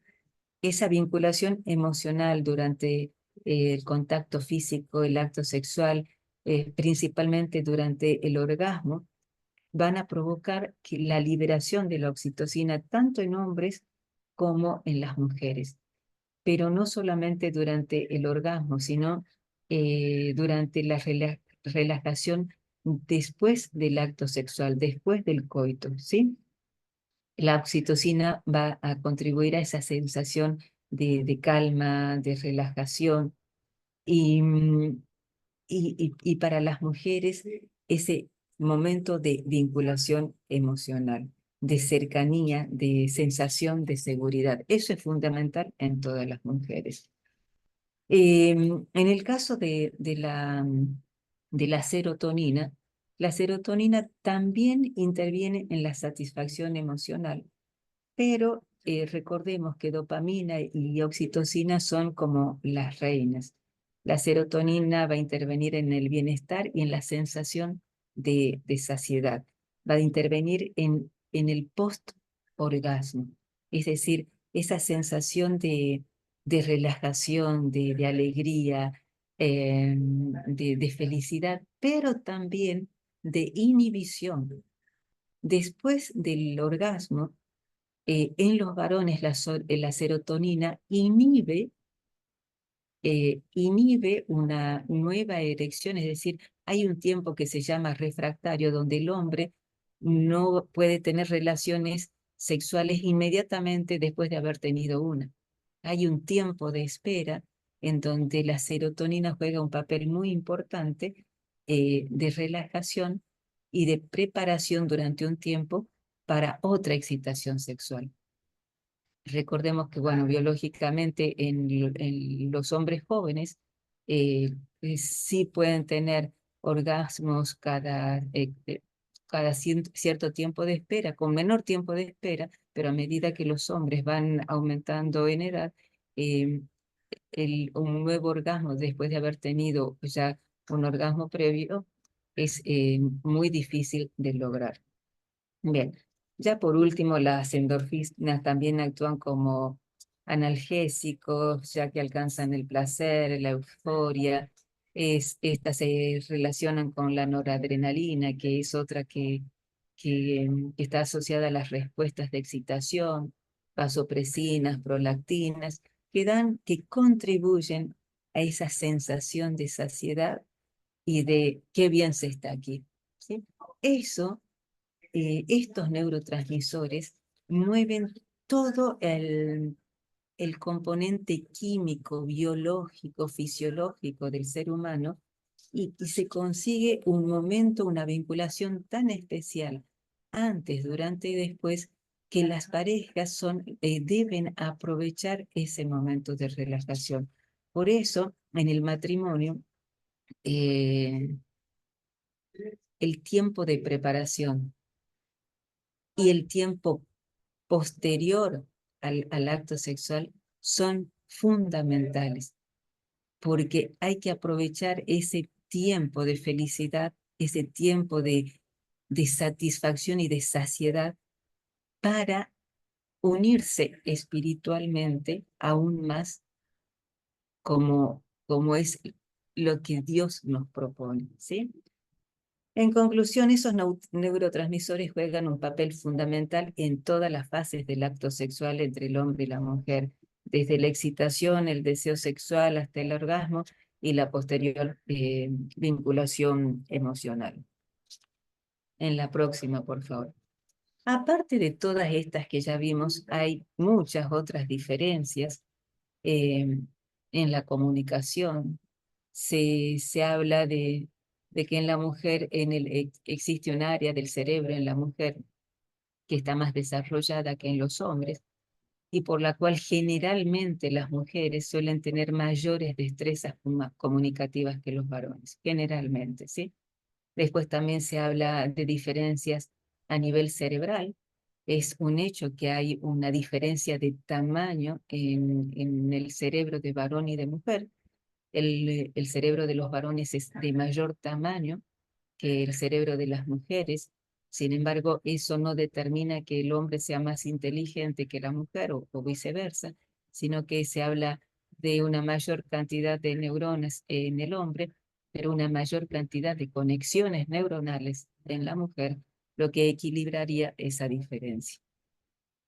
Esa vinculación emocional durante el contacto físico, el acto sexual, principalmente durante el orgasmo, van a provocar la liberación de la oxitocina tanto en hombres como en las mujeres. Pero no solamente durante el orgasmo, sino durante la relajación después del acto sexual, después del coito, ¿sí? La oxitocina va a contribuir a esa sensación de calma, de relajación y, y para las mujeres ese momento de vinculación emocional, de cercanía, de sensación de seguridad. Eso es fundamental en todas las mujeres. En el caso de la serotonina también interviene en la satisfacción emocional, pero recordemos que dopamina y oxitocina son como las reinas. La serotonina va a intervenir en el bienestar y en la sensación de saciedad. Va a intervenir en el post-orgasmo, es decir, esa sensación de relajación, de alegría, de felicidad, pero también de inhibición. Después del orgasmo, en los varones la serotonina inhibe una nueva erección, es decir, hay un tiempo que se llama refractario, donde el hombre no puede tener relaciones sexuales inmediatamente después de haber tenido una. Hay un tiempo de espera en donde la serotonina juega un papel muy importante de relajación y de preparación durante un tiempo para otra excitación sexual. Recordemos que, bueno, biológicamente en los hombres jóvenes sí pueden tener orgasmos cada cierto tiempo de espera, con menor tiempo de espera, pero a medida que los hombres van aumentando en edad, eh, un nuevo orgasmo después de haber tenido ya un orgasmo previo es muy difícil de lograr. Bien, ya por último, las endorfinas también actúan como analgésicos, ya que alcanzan el placer, la euforia. Estas se relacionan con la noradrenalina, que es otra que está asociada a las respuestas de excitación, vasopresinas, prolactinas, que contribuyen a esa sensación de saciedad y de qué bien se está aquí. ¿Sí? Eso, estos neurotransmisores mueven todo el componente químico, biológico, fisiológico del ser humano y se consigue un momento, una vinculación tan especial antes, durante y después que las parejas deben aprovechar ese momento de relajación. Por eso, en el matrimonio, eh, el tiempo de preparación y el tiempo posterior al acto sexual son fundamentales, porque hay que aprovechar ese tiempo de felicidad, ese tiempo de satisfacción y de saciedad para unirse espiritualmente aún más como es lo que Dios nos propone, ¿sí? En conclusión, esos neurotransmisores juegan un papel fundamental en todas las fases del acto sexual entre el hombre y la mujer, desde la excitación, el deseo sexual hasta el orgasmo y la posterior vinculación emocional. En la próxima, por favor. Aparte de todas estas que ya vimos, hay muchas otras diferencias en la comunicación. Se habla de que en la mujer existe un área del cerebro en la mujer que está más desarrollada que en los hombres y por la cual generalmente las mujeres suelen tener mayores destrezas comunicativas que los varones, generalmente, ¿sí? Después también se habla de diferencias a nivel cerebral. Es un hecho que hay una diferencia de tamaño en el cerebro de varón y de mujer. El cerebro de los varones es de mayor tamaño que el cerebro de las mujeres. Sin embargo, eso no determina que el hombre sea más inteligente que la mujer o viceversa, sino que se habla de una mayor cantidad de neuronas en el hombre, pero una mayor cantidad de conexiones neuronales en la mujer, lo que equilibraría esa diferencia.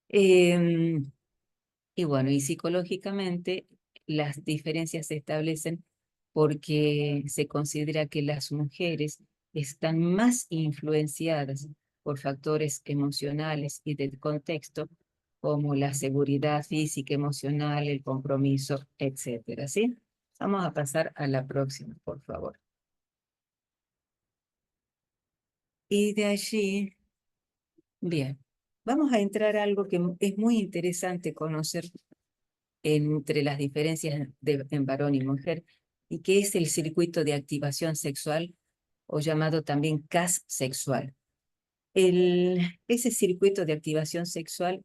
Y bueno, y psicológicamente las diferencias se establecen porque se considera que las mujeres están más influenciadas por factores emocionales y del contexto, como la seguridad física, emocional, el compromiso, etcétera, ¿sí? Vamos a pasar a la próxima, por favor. Y de allí, bien, vamos a entrar a algo que es muy interesante conocer entre las diferencias en varón y mujer, y que es el circuito de activación sexual, o llamado también CAS sexual. Ese circuito de activación sexual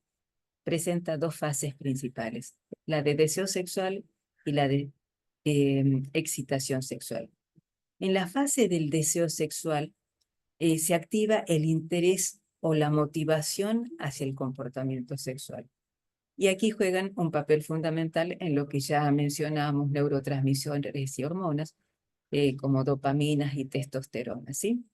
presenta dos fases principales, la de deseo sexual y la de excitación sexual. En la fase del deseo sexual se activa el interés o la motivación hacia el comportamiento sexual. Y aquí juegan un papel fundamental en lo que ya mencionamos, neurotransmisores y hormonas, como dopaminas y testosterona, ¿sí?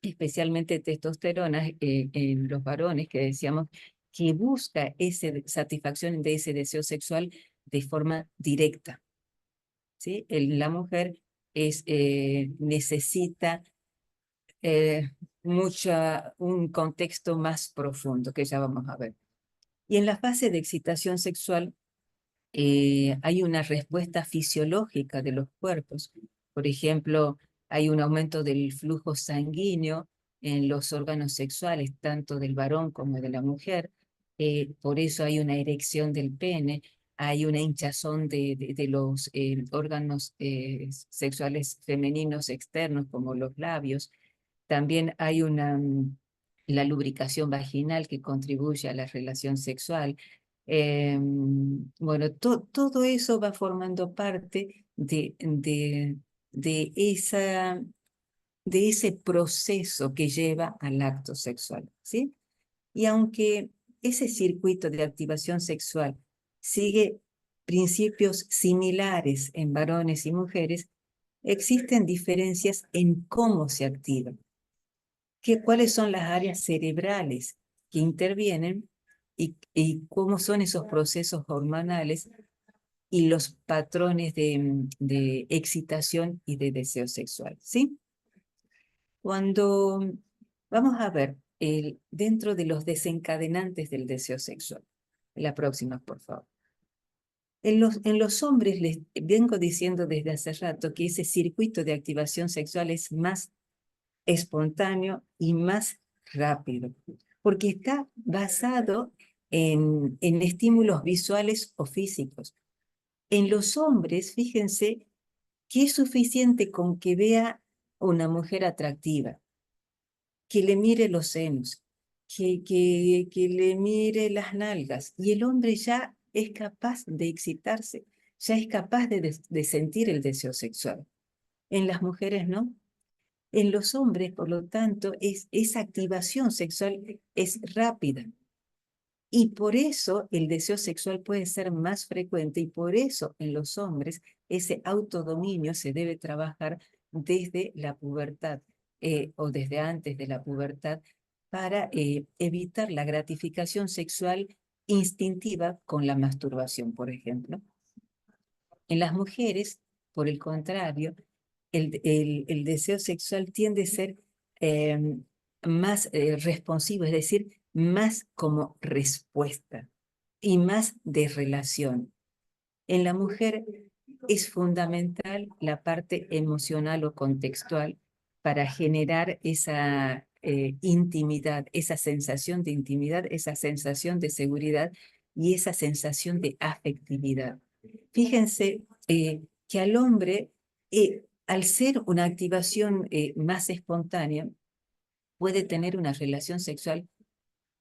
Especialmente testosterona en los varones, que decíamos que busca esa satisfacción de ese deseo sexual de forma directa, ¿sí? La mujer necesita un contexto más profundo, que ya vamos a ver. Y en la fase de excitación sexual hay una respuesta fisiológica de los cuerpos. Por ejemplo, hay un aumento del flujo sanguíneo en los órganos sexuales, tanto del varón como de la mujer. Por eso hay una erección del pene, hay una hinchazón de los órganos sexuales femeninos externos, como los labios. También hay la lubricación vaginal que contribuye a la relación sexual. Bueno, todo eso va formando parte de ese proceso que lleva al acto sexual, ¿sí? Y aunque ese circuito de activación sexual sigue principios similares en varones y mujeres, existen diferencias en cómo se activa, cuáles son las áreas cerebrales que intervienen y cómo son esos procesos hormonales y los patrones de excitación y de deseo sexual, ¿sí? Cuando vamos a ver dentro de los desencadenantes del deseo sexual, la próxima, por favor. En los hombres les vengo diciendo desde hace rato que ese circuito de activación sexual es más espontáneo y más rápido, porque está basado en estímulos visuales o físicos. En los hombres, fíjense que es suficiente con que vea una mujer atractiva, que le mire los senos, que le mire las nalgas, y el hombre ya es capaz de excitarse, ya es capaz de sentir el deseo sexual. En las mujeres no. En los hombres, por lo tanto, esa activación sexual es rápida. Y por eso el deseo sexual puede ser más frecuente y por eso en los hombres ese autodominio se debe trabajar desde la pubertad o desde antes de la pubertad para evitar la gratificación sexual instintiva con la masturbación, por ejemplo. En las mujeres, por el contrario, el deseo sexual tiende a ser eh, más responsivo, es decir, más como respuesta y más de relación. En la mujer es fundamental la parte emocional o contextual para generar esa intimidad, esa sensación de intimidad, esa sensación de seguridad y esa sensación de afectividad. Fíjense que al hombre, al ser una activación más espontánea, puede tener una relación sexual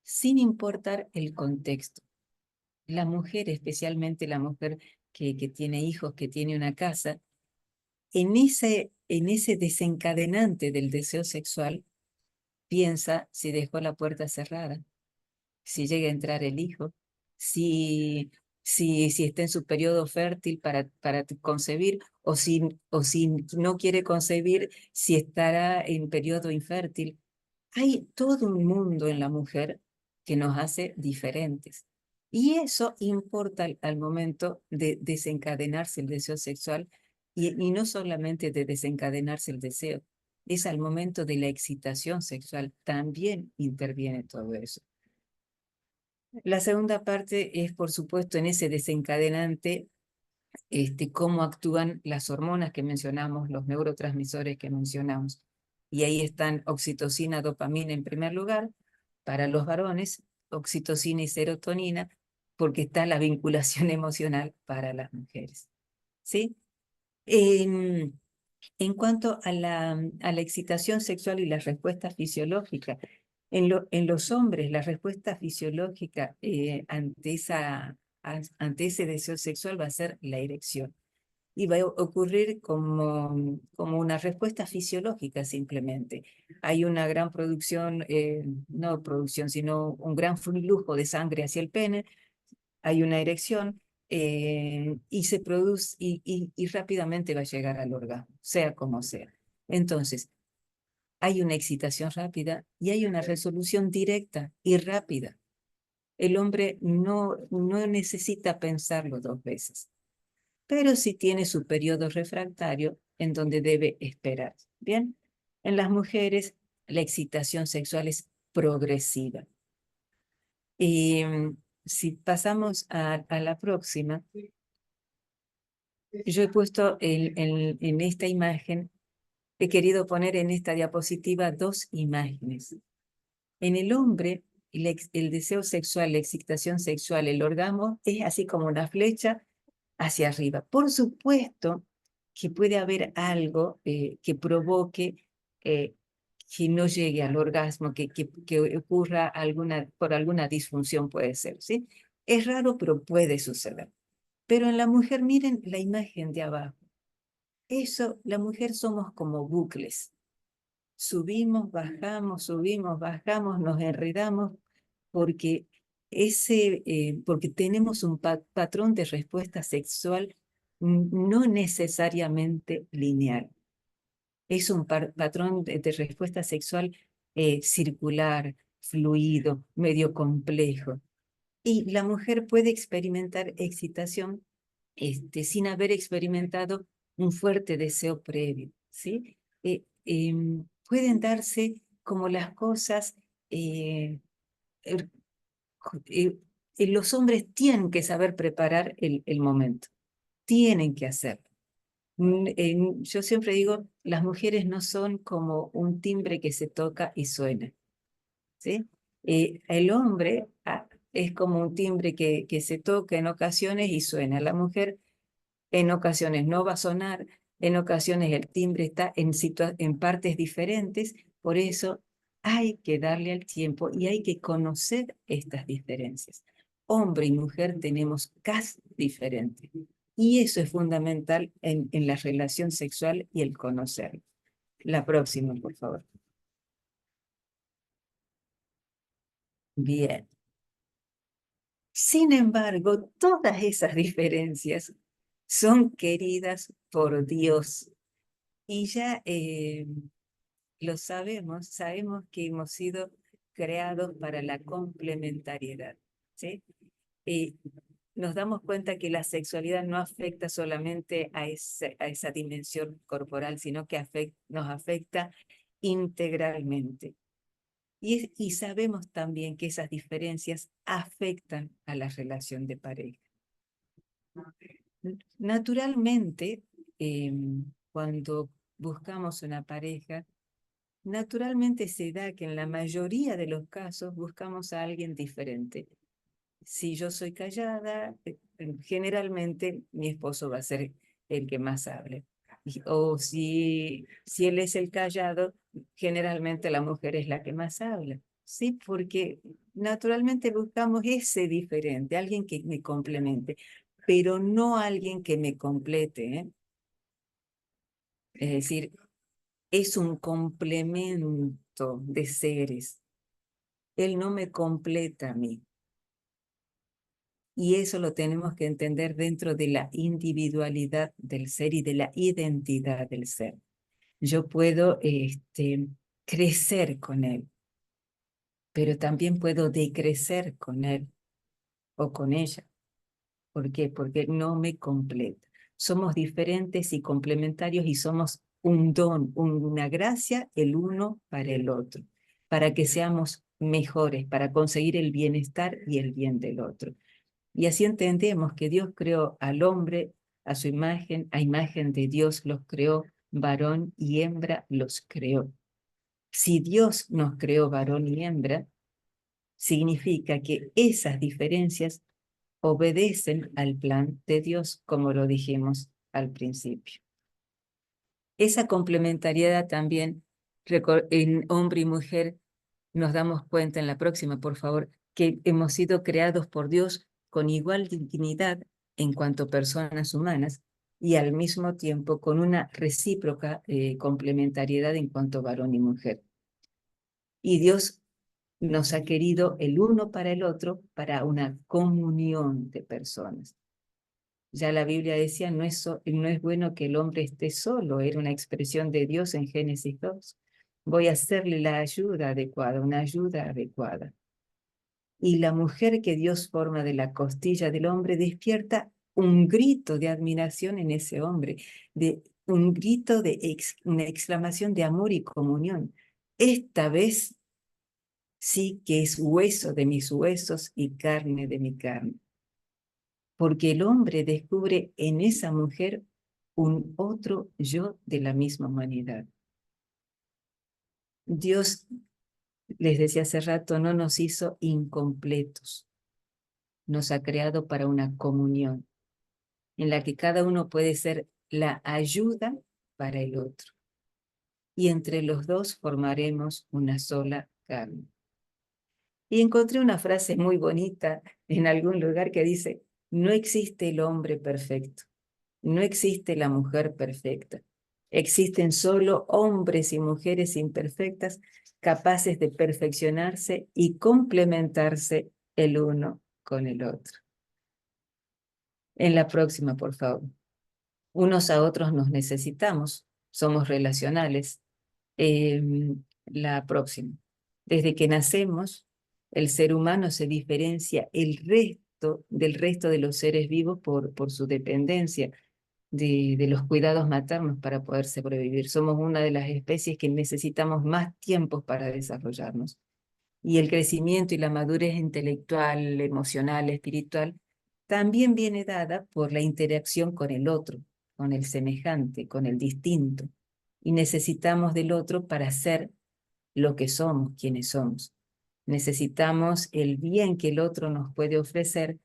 sin importar el contexto. La mujer, especialmente la mujer que tiene hijos, que tiene una casa, en ese desencadenante del deseo sexual, piensa si dejó la puerta cerrada, si llega a entrar el hijo, si está en su periodo fértil para concebir, o si no quiere concebir, si estará en periodo infértil. Hay todo un mundo en la mujer que nos hace diferentes. Y eso importa al momento de desencadenarse el deseo sexual y no solamente de desencadenarse el deseo, es al momento de la excitación sexual, también interviene todo eso. La segunda parte es, por supuesto, en ese desencadenante, cómo actúan las hormonas que mencionamos, los neurotransmisores que mencionamos. Y ahí están oxitocina, dopamina en primer lugar, para los varones, oxitocina y serotonina, porque está la vinculación emocional para las mujeres. ¿Sí? En cuanto a la excitación sexual y la respuesta fisiológica, en los hombres la respuesta fisiológica ante ese deseo sexual va a ser la erección. Y va a ocurrir como una respuesta fisiológica simplemente. Hay una gran producción, no producción, sino un gran flujo de sangre hacia el pene, hay una erección y se produce y rápidamente va a llegar al orgasmo, sea como sea. Entonces, hay una excitación rápida y hay una resolución directa y rápida. El hombre no necesita pensarlo dos veces, pero sí tiene su periodo refractario en donde debe esperar. Bien, en las mujeres la excitación sexual es progresiva. Y si pasamos a la próxima, yo he puesto en esta imagen, he querido poner en esta diapositiva dos imágenes. En el hombre, el deseo sexual, la excitación sexual, el orgasmo, es así como una flecha hacia arriba. Por supuesto que puede haber algo que provoque que no llegue al orgasmo, que ocurra por alguna disfunción puede ser, ¿sí? Es raro, pero puede suceder. Pero en la mujer, miren la imagen de abajo. Eso, la mujer somos como bucles. Subimos, bajamos, nos enredamos, porque, porque tenemos un patrón de respuesta sexual no necesariamente lineal. Es un patrón de respuesta sexual circular, fluido, medio complejo. Y la mujer puede experimentar excitación sin haber experimentado un fuerte deseo previo, ¿sí? Pueden darse como las cosas, er- eh, los hombres tienen que saber preparar el momento, tienen que hacerlo. Yo siempre digo, las mujeres no son como un timbre que se toca y suena, ¿sí? El hombre es como un timbre que se toca en ocasiones y suena. La mujer en ocasiones no va a sonar, en ocasiones el timbre está en partes diferentes, por eso hay que darle al tiempo y hay que conocer estas diferencias. Hombre y mujer tenemos casi diferentes y eso es fundamental en la relación sexual y el conocer. La próxima, por favor. Bien. Sin embargo, todas esas diferencias son queridas por Dios y ya lo sabemos que hemos sido creados para la complementariedad, ¿sí? Y nos damos cuenta que la sexualidad no afecta solamente a esa dimensión corporal, sino que nos afecta integralmente. Y sabemos también que esas diferencias afectan a la relación de pareja. Naturalmente, cuando buscamos una pareja, naturalmente se da que en la mayoría de los casos buscamos a alguien diferente. Si yo soy callada, generalmente mi esposo va a ser el que más hable. O si él es el callado, generalmente la mujer es la que más habla. Sí, porque naturalmente buscamos ese diferente, alguien que me complemente, pero no alguien que me complete, ¿eh? Es decir, es un complemento de seres. Él no me completa a mí. Y eso lo tenemos que entender dentro de la individualidad del ser y de la identidad del ser. Yo puedo crecer con él, pero también puedo decrecer con él o con ella. ¿Por qué? Porque no me completa. Somos diferentes y complementarios y somos un don, una gracia el uno para el otro, para que seamos mejores, para conseguir el bienestar y el bien del otro. Y así entendemos que Dios creó al hombre a su imagen, a imagen de Dios los creó, varón y hembra los creó. Si Dios nos creó varón y hembra, significa que esas diferencias obedecen al plan de Dios, como lo dijimos al principio. Esa complementariedad también en hombre y mujer nos damos cuenta en la próxima, por favor, que hemos sido creados por Dios con igual dignidad en cuanto a personas humanas y al mismo tiempo con una recíproca complementariedad en cuanto a varón y mujer. Y Dios nos ha querido el uno para el otro para una comunión de personas. Ya la Biblia decía, no es bueno que el hombre esté solo, era una expresión de Dios en Génesis 2. Voy a hacerle la ayuda adecuada, una ayuda adecuada. Y la mujer que Dios forma de la costilla del hombre despierta un grito de admiración en ese hombre, un grito una exclamación de amor y comunión. Esta vez sí que es hueso de mis huesos y carne de mi carne. Porque el hombre descubre en esa mujer un otro yo de la misma humanidad. Dios, les decía hace rato, no nos hizo incompletos, nos ha creado para una comunión en la que cada uno puede ser la ayuda para el otro. Y entre los dos formaremos una sola carne. Y encontré una frase muy bonita en algún lugar que dice, no existe el hombre perfecto. No existe la mujer perfecta. Existen solo hombres y mujeres imperfectas capaces de perfeccionarse y complementarse el uno con el otro. En la próxima, por favor. Unos a otros nos necesitamos, somos relacionales. La próxima. Desde que nacemos, el ser humano se diferencia del resto de los seres vivos por su dependencia de los cuidados maternos para poder sobrevivir. Somos una de las especies que necesitamos más tiempo para desarrollarnos. Y el crecimiento y la madurez intelectual, emocional, espiritual, también viene dada por la interacción con el otro, con el semejante, con el distinto. Y necesitamos del otro para ser lo que somos, quienes somos. Necesitamos el bien que el otro nos puede ofrecer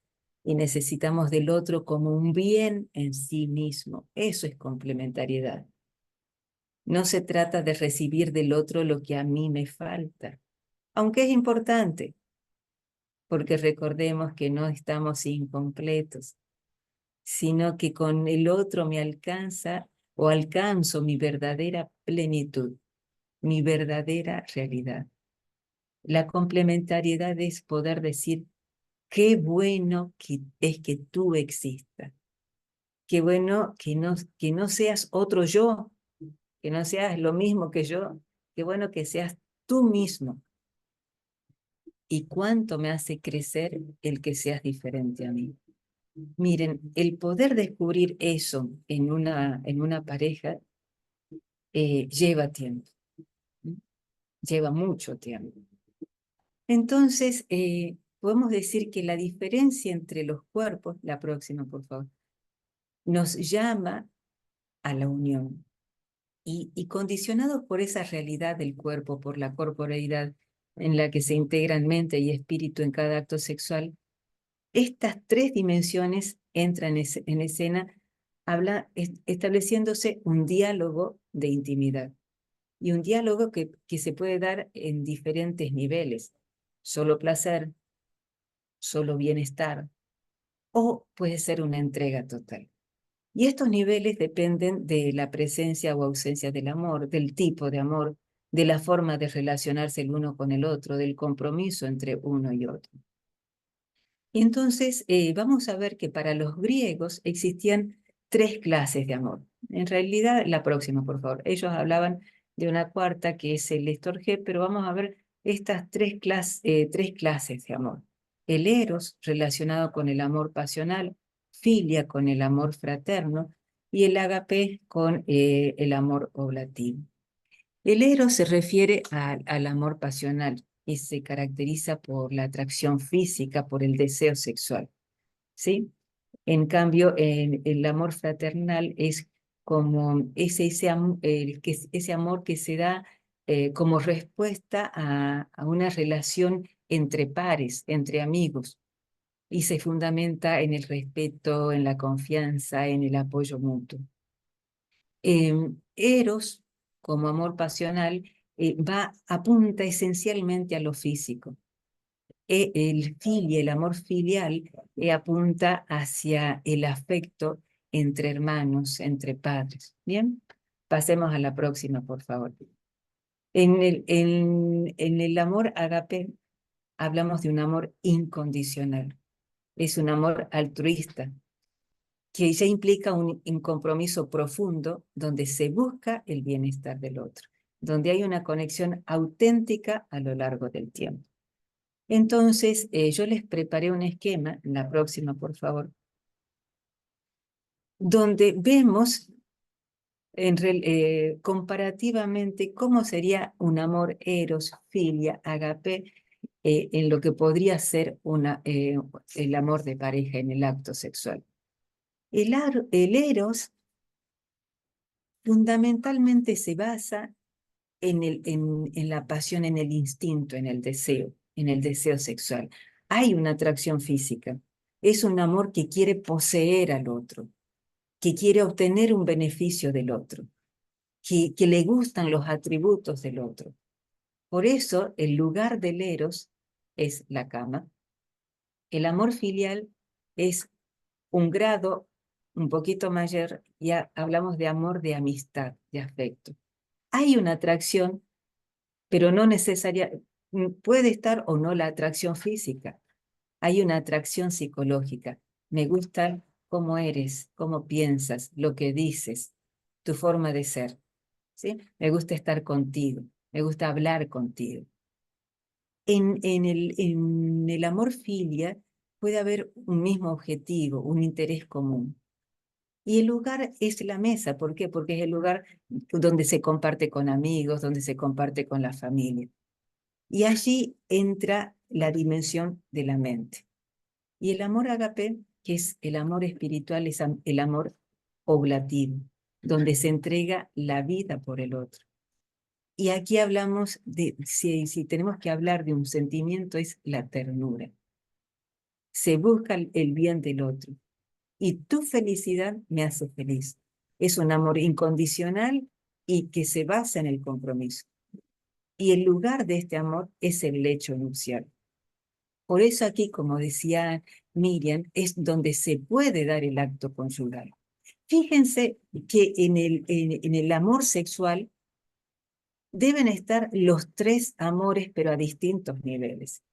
y necesitamos del otro como un bien en sí mismo. Eso es complementariedad. No se trata de recibir del otro lo que a mí me falta, aunque es importante, porque recordemos que no estamos incompletos, sino que con el otro me alcanza o alcanzo mi verdadera plenitud, mi verdadera realidad. La complementariedad es poder decir, qué bueno que es que tú existas, qué bueno que no seas otro yo, que no seas lo mismo que yo, qué bueno que seas tú mismo. Y cuánto me hace crecer el que seas diferente a mí. Miren, el poder descubrir eso en una pareja lleva tiempo, lleva mucho tiempo. Entonces, podemos decir que la diferencia entre los cuerpos, la próxima, por favor, nos llama a la unión. Y condicionados por esa realidad del cuerpo, por la corporeidad en la que se integran mente y espíritu en cada acto sexual, estas tres dimensiones entran en escena, estableciéndose un diálogo de intimidad. Y un diálogo que se puede dar en diferentes niveles. Solo placer, solo bienestar, o puede ser una entrega total. Y estos niveles dependen de la presencia o ausencia del amor, del tipo de amor, de la forma de relacionarse el uno con el otro, del compromiso entre uno y otro. Y entonces vamos a ver que para los griegos existían tres clases de amor. En realidad, la próxima, por favor. Ellos hablaban de una cuarta que es el estorge, pero vamos a ver estas tres clases de amor. El eros, relacionado con el amor pasional, filia con el amor fraterno y el agape con el amor oblativo. El eros se refiere al amor pasional y se caracteriza por la atracción física, por el deseo sexual, ¿sí? En cambio, el amor fraternal es como ese amor que se da como respuesta a una relación entre pares, entre amigos, y se fundamenta en el respeto, en la confianza, en el apoyo mutuo. Eros, como amor pasional, apunta esencialmente a lo físico. El amor filial, apunta hacia el afecto entre hermanos, entre padres. Bien, pasemos a la próxima, por favor. En el amor agape hablamos de un amor incondicional. Es un amor altruista, que ya implica un compromiso profundo donde se busca el bienestar del otro, donde hay una conexión auténtica a lo largo del tiempo. Entonces, yo les preparé un esquema, la próxima, por favor, donde vemos comparativamente cómo sería un amor eros, filia, agape, en lo que podría ser el amor de pareja en el acto sexual. El eros fundamentalmente se basa en la pasión, en el instinto, en el deseo sexual. Hay una atracción física. Es un amor que quiere poseer al otro, que quiere obtener un beneficio del otro, que le gustan los atributos del otro. Por eso, el lugar del eros es la cama. El amor filial es un grado un poquito mayor, ya hablamos de amor de amistad, de afecto. Hay una atracción, pero no necesaria, puede estar o no la atracción física. Hay una atracción psicológica. Me gusta cómo eres, cómo piensas, lo que dices, tu forma de ser. ¿Sí? Me gusta estar contigo, me gusta hablar contigo. En el amor filia puede haber un mismo objetivo, un interés común. Y el lugar es la mesa. ¿Por qué? Porque es el lugar donde se comparte con amigos, donde se comparte con la familia. Y allí entra la dimensión de la mente. Y el amor ágape, que es el amor espiritual, es el amor oblativo, donde se entrega la vida por el otro. Y aquí hablamos de, si tenemos que hablar de un sentimiento, es la ternura. Se busca el bien del otro. Y tu felicidad me hace feliz. Es un amor incondicional y que se basa en el compromiso. Y el lugar de este amor es el lecho nupcial. Por eso aquí, como decía Miriam, es donde se puede dar el acto conyugal. Fíjense que en el amor sexual deben estar los tres amores, pero a distintos niveles.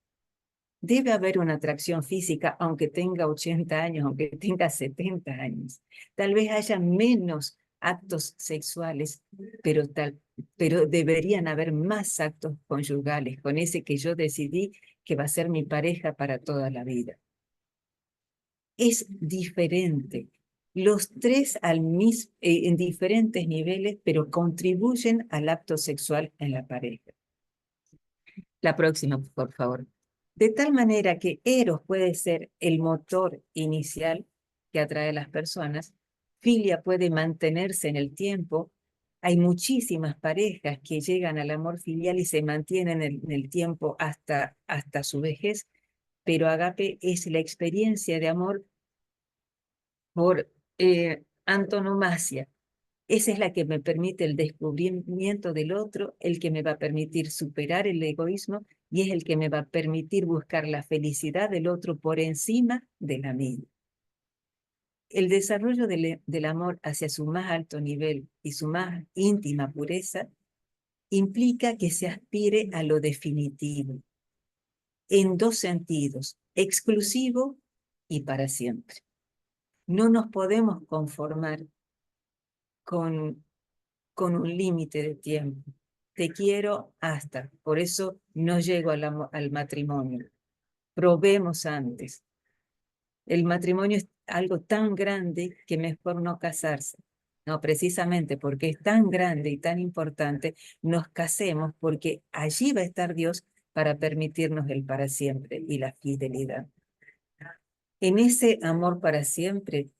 Debe haber una atracción física, aunque tenga 80 años, aunque tenga 70 años. Tal vez haya menos actos sexuales, pero deberían haber más actos conyugales, con ese que yo decidí que va a ser mi pareja para toda la vida. Es diferente. Los tres en diferentes niveles, pero contribuyen al acto sexual en la pareja. La próxima, por favor. De tal manera que Eros puede ser el motor inicial que atrae a las personas, filia puede mantenerse en el tiempo. Hay muchísimas parejas que llegan al amor filial y se mantienen en el tiempo hasta su vejez, pero agape es la experiencia de amor por antonomasia. Esa es la que me permite el descubrimiento del otro, el que me va a permitir superar el egoísmo y es el que me va a permitir buscar la felicidad del otro por encima de la mía. El desarrollo del amor hacia su más alto nivel y su más íntima pureza implica que se aspire a lo definitivo, en dos sentidos, exclusivo y para siempre. No nos podemos conformar con un límite de tiempo. Te quiero hasta, por eso no llego al matrimonio. Probemos antes. El matrimonio es algo tan grande que mejor no casarse. No, precisamente porque es tan grande y tan importante, nos casemos porque allí va a estar Dios para permitirnos el para siempre y la fidelidad. En ese amor para siempre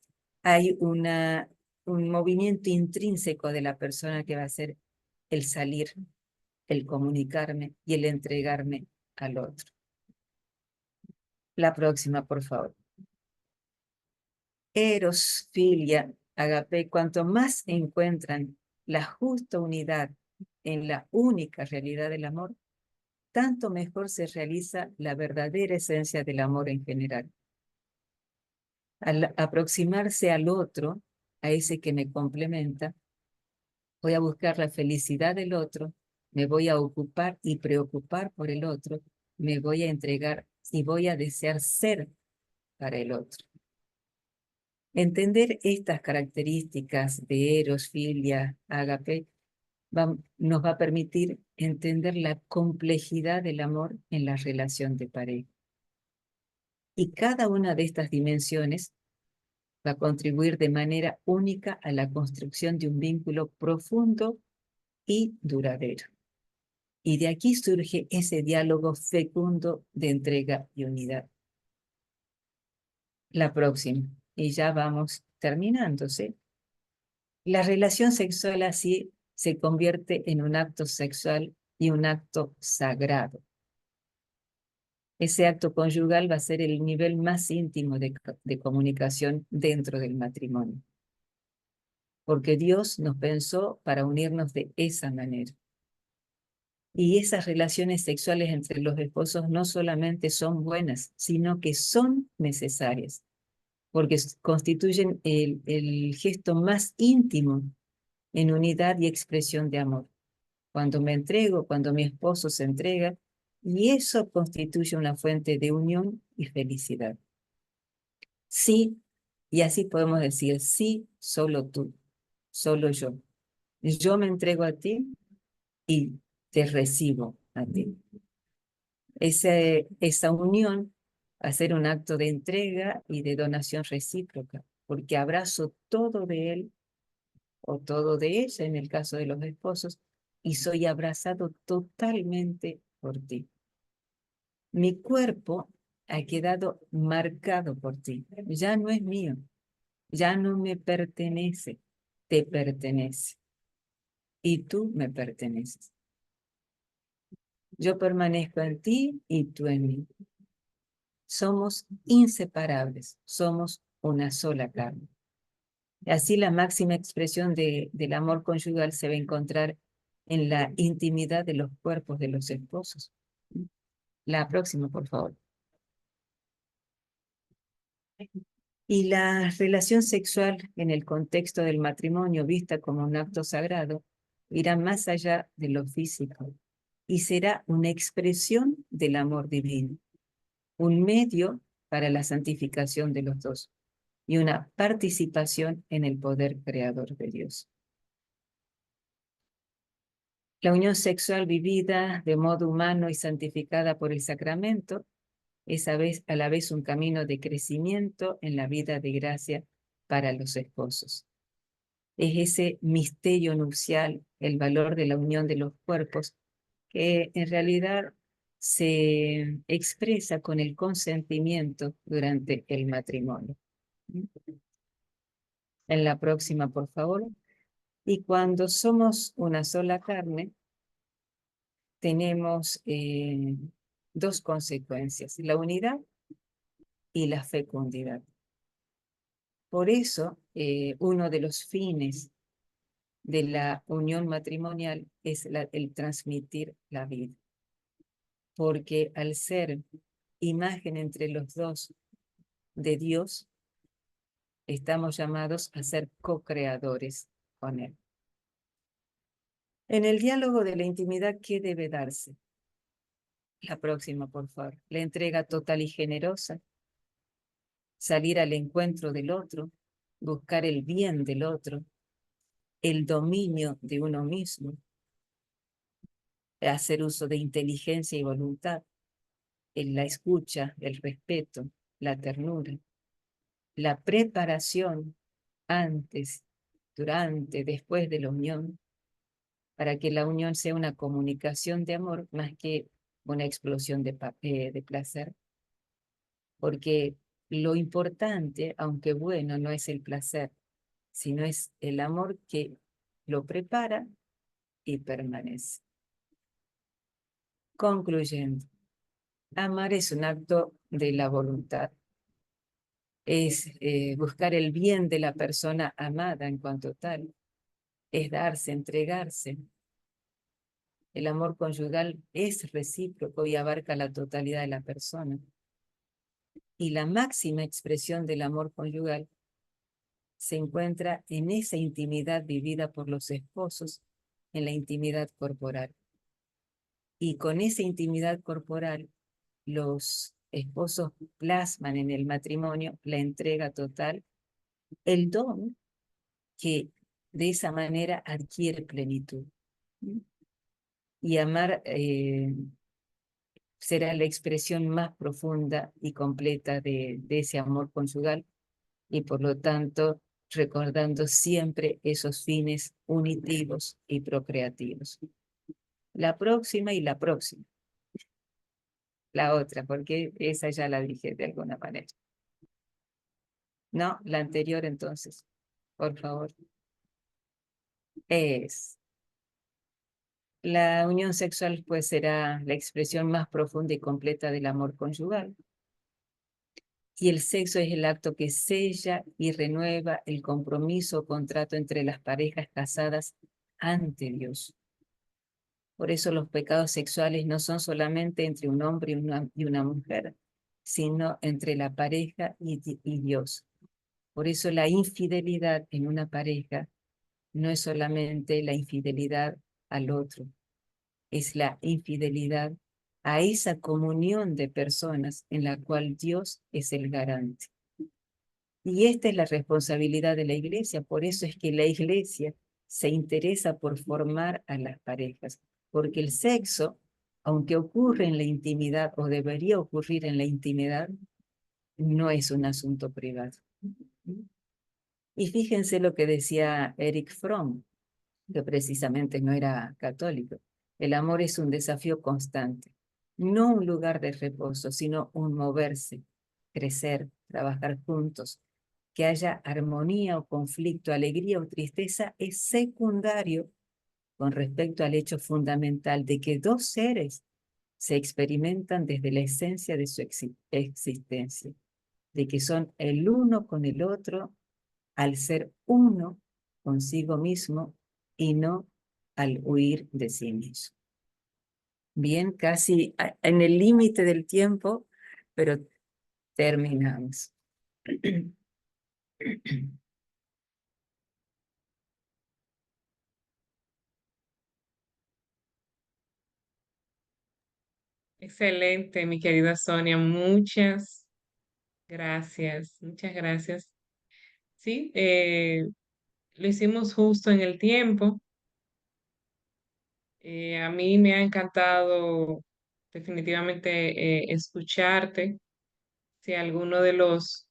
hay un movimiento intrínseco de la persona que va a ser el salir, el comunicarme y el entregarme al otro. La próxima, por favor. Eros, filia, agape, cuanto más encuentran la justa unidad en la única realidad del amor, tanto mejor se realiza la verdadera esencia del amor en general. Al aproximarse al otro, a ese que me complementa, voy a buscar la felicidad del otro, me voy a ocupar y preocupar por el otro, me voy a entregar y voy a desear ser para el otro. Entender estas características de Eros, filia, ágape, nos va a permitir entender la complejidad del amor en la relación de pareja. Y cada una de estas dimensiones va a contribuir de manera única a la construcción de un vínculo profundo y duradero. Y de aquí surge ese diálogo fecundo de entrega y unidad. La próxima, y ya vamos terminándose. La relación sexual así se convierte en un acto sexual y un acto sagrado. Ese acto conyugal va a ser el nivel más íntimo de comunicación dentro del matrimonio. Porque Dios nos pensó para unirnos de esa manera. Y esas relaciones sexuales entre los esposos no solamente son buenas, sino que son necesarias, porque constituyen el gesto más íntimo en unidad y expresión de amor. Cuando me entrego, cuando mi esposo se entrega, y eso constituye una fuente de unión y felicidad. Sí, y así podemos decir, sí, solo tú, solo yo. Yo me entrego a ti y te recibo a ti. Esa unión hacer un acto de entrega y de donación recíproca, porque abrazo todo de él o todo de ella, en el caso de los esposos, y soy abrazado totalmente por ti. Mi cuerpo ha quedado marcado por ti, ya no es mío, ya no me pertenece, te pertenece, y tú me perteneces. Yo permanezco en ti y tú en mí. Somos inseparables, somos una sola carne. Así la máxima expresión del amor conyugal se va a encontrar en la intimidad de los cuerpos de los esposos. La próxima, por favor. Y la relación sexual en el contexto del matrimonio, vista como un acto sagrado, irá más allá de lo físico y será una expresión del amor divino, un medio para la santificación de los dos y una participación en el poder creador de Dios. La unión sexual vivida de modo humano y santificada por el sacramento es a la vez un camino de crecimiento en la vida de gracia para los esposos. Es ese misterio nupcial, el valor de la unión de los cuerpos, que en realidad se expresa con el consentimiento durante el matrimonio. En la próxima, por favor. Y cuando somos una sola carne, tenemos dos consecuencias, la unidad y la fecundidad. Por eso, uno de los fines de la unión matrimonial es el transmitir la vida. Porque al ser imagen entre los dos de Dios, estamos llamados a ser co-creadores con Él. En el diálogo de la intimidad, ¿qué debe darse? La próxima, por favor. La entrega total y generosa, salir al encuentro del otro, buscar el bien del otro, el dominio de uno mismo, hacer uso de inteligencia y voluntad, en la escucha, el respeto, la ternura, la preparación antes, durante, después de la unión, para que la unión sea una comunicación de amor más que una explosión de placer. Porque lo importante, aunque bueno, no es el placer, sino es el amor que lo prepara y permanece. Concluyendo, amar es un acto de la voluntad. Es buscar el bien de la persona amada en cuanto tal. Es darse, entregarse. El amor conyugal es recíproco y abarca la totalidad de la persona. Y la máxima expresión del amor conyugal se encuentra en esa intimidad vivida por los esposos, en la intimidad corporal. Y con esa intimidad corporal, los esposos plasman en el matrimonio la entrega total, el don que de esa manera adquiere plenitud. Y amar será la expresión más profunda y completa de ese amor conyugal, y por lo tanto recordando siempre esos fines unitivos y procreativos. La próxima y la próxima. La otra, porque esa ya la dije de alguna manera. No, la anterior entonces, por favor. La unión sexual pues será la expresión más profunda y completa del amor conyugal. Y el sexo es el acto que sella y renueva el compromiso o contrato entre las parejas casadas ante Dios. Por eso los pecados sexuales no son solamente entre un hombre y una mujer, sino entre la pareja y Dios. Por eso la infidelidad en una pareja no es solamente la infidelidad al otro, es la infidelidad a esa comunión de personas en la cual Dios es el garante. Y esta es la responsabilidad de la Iglesia, por eso es que la Iglesia se interesa por formar a las parejas, porque el sexo, aunque ocurre en la intimidad o debería ocurrir en la intimidad, no es un asunto privado. Y fíjense lo que decía Erich Fromm, que precisamente no era católico. El amor es un desafío constante, no un lugar de reposo, sino un moverse, crecer, trabajar juntos. Que haya armonía o conflicto, alegría o tristeza es secundario con respecto al hecho fundamental de que dos seres se experimentan desde la esencia de su existencia, de que son el uno con el otro al ser uno consigo mismo y no al huir de sí mismo. Bien, casi en el límite del tiempo, pero terminamos. Excelente, mi querida Sonia. Muchas gracias. Sí, lo hicimos justo en el tiempo. A mí me ha encantado definitivamente escucharte. Si alguno de los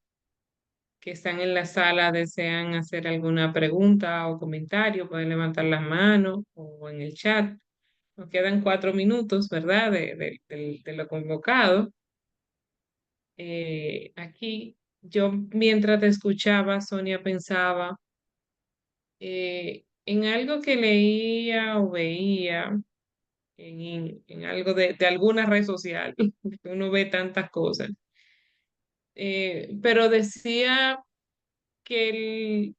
que están en la sala desean hacer alguna pregunta o comentario, pueden levantar la mano o en el chat. Nos quedan 4 minutos, ¿verdad? De lo convocado. Aquí, yo mientras te escuchaba, Sonia, pensaba en algo que leía o veía en algo de alguna red social, que uno ve tantas cosas. Pero decía que,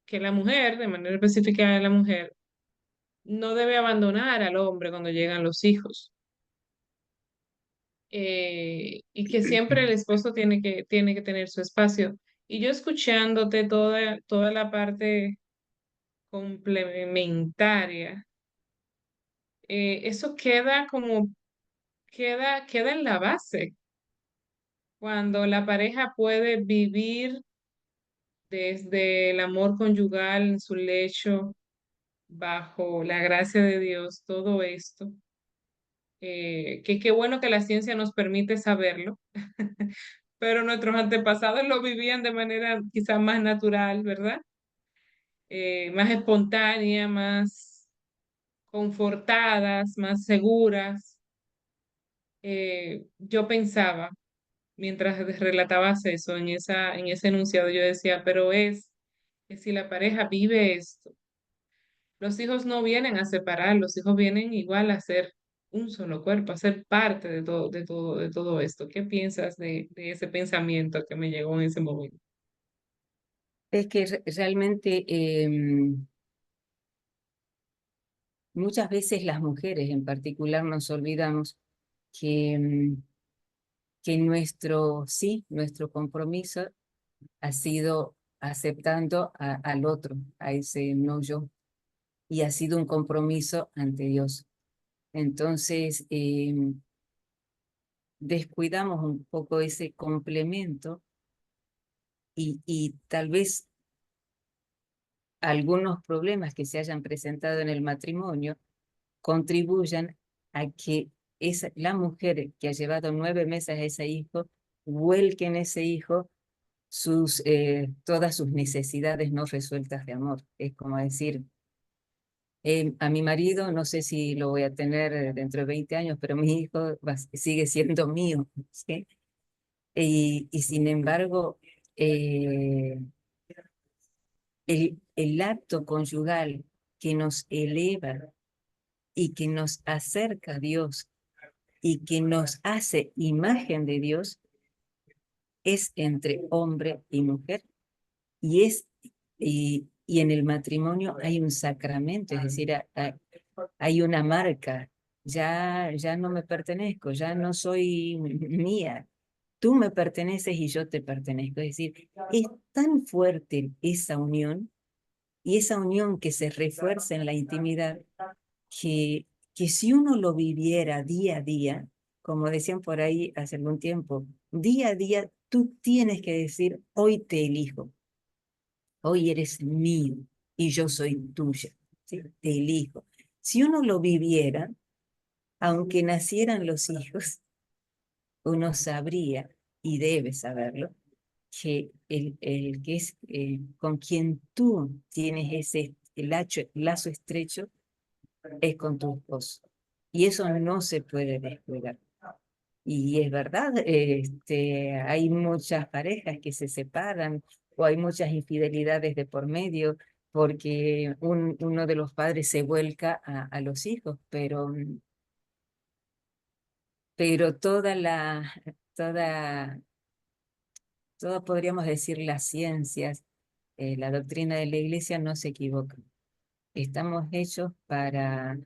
que la mujer, de manera específica la mujer, no debe abandonar al hombre cuando llegan los hijos. Y que siempre el esposo tiene que tener su espacio. Y yo escuchándote toda la parte complementaria, eso queda en la base, cuando la pareja puede vivir desde el amor conyugal en su lecho, bajo la gracia de Dios, todo esto. Que qué bueno que la ciencia nos permite saberlo, pero nuestros antepasados lo vivían de manera quizás más natural, ¿verdad? Más espontánea, más confortadas, más seguras. Yo pensaba, mientras relatabas eso, en ese enunciado, yo decía, pero es que si la pareja vive esto, los hijos no vienen a separar, los hijos vienen igual a ser un solo cuerpo, a ser parte de todo esto. ¿Qué piensas de ese pensamiento que me llegó en ese momento? Es que realmente muchas veces las mujeres en particular nos olvidamos que, que nuestro compromiso ha sido aceptando al otro, a ese no yo, y ha sido un compromiso ante Dios. Entonces, descuidamos un poco ese complemento y tal vez algunos problemas que se hayan presentado en el matrimonio contribuyan a que la mujer que ha llevado 9 meses a ese hijo vuelque en ese hijo todas sus necesidades no resueltas de amor. Es como decir, a mi marido no sé si lo voy a tener dentro de 20 años, pero mi hijo sigue siendo mío, ¿sí? Y sin embargo, el acto conyugal que nos eleva y que nos acerca a Dios y que nos hace imagen de Dios es entre hombre y mujer. Y, y en el matrimonio hay un sacramento, es decir, hay una marca. Ya no me pertenezco, ya no soy mía. Tú me perteneces y yo te pertenezco. Es decir, es tan fuerte esa unión y esa unión que se refuerza en la intimidad que si uno lo viviera día a día, como decían por ahí hace algún tiempo, día a día tú tienes que decir, hoy te elijo, hoy eres mío y yo soy tuya, ¿sí? Te elijo. Si uno lo viviera, aunque nacieran los hijos, uno sabría, y debe saberlo, que el que es con quien tú tienes ese lazo estrecho es con tu esposo. Y eso no se puede descuidar. Y es verdad, hay muchas parejas que se separan o hay muchas infidelidades de por medio porque uno de los padres se vuelca a los hijos, pero toda, toda podríamos decir las ciencias, la doctrina de la iglesia no se equivoca. Estamos hechos para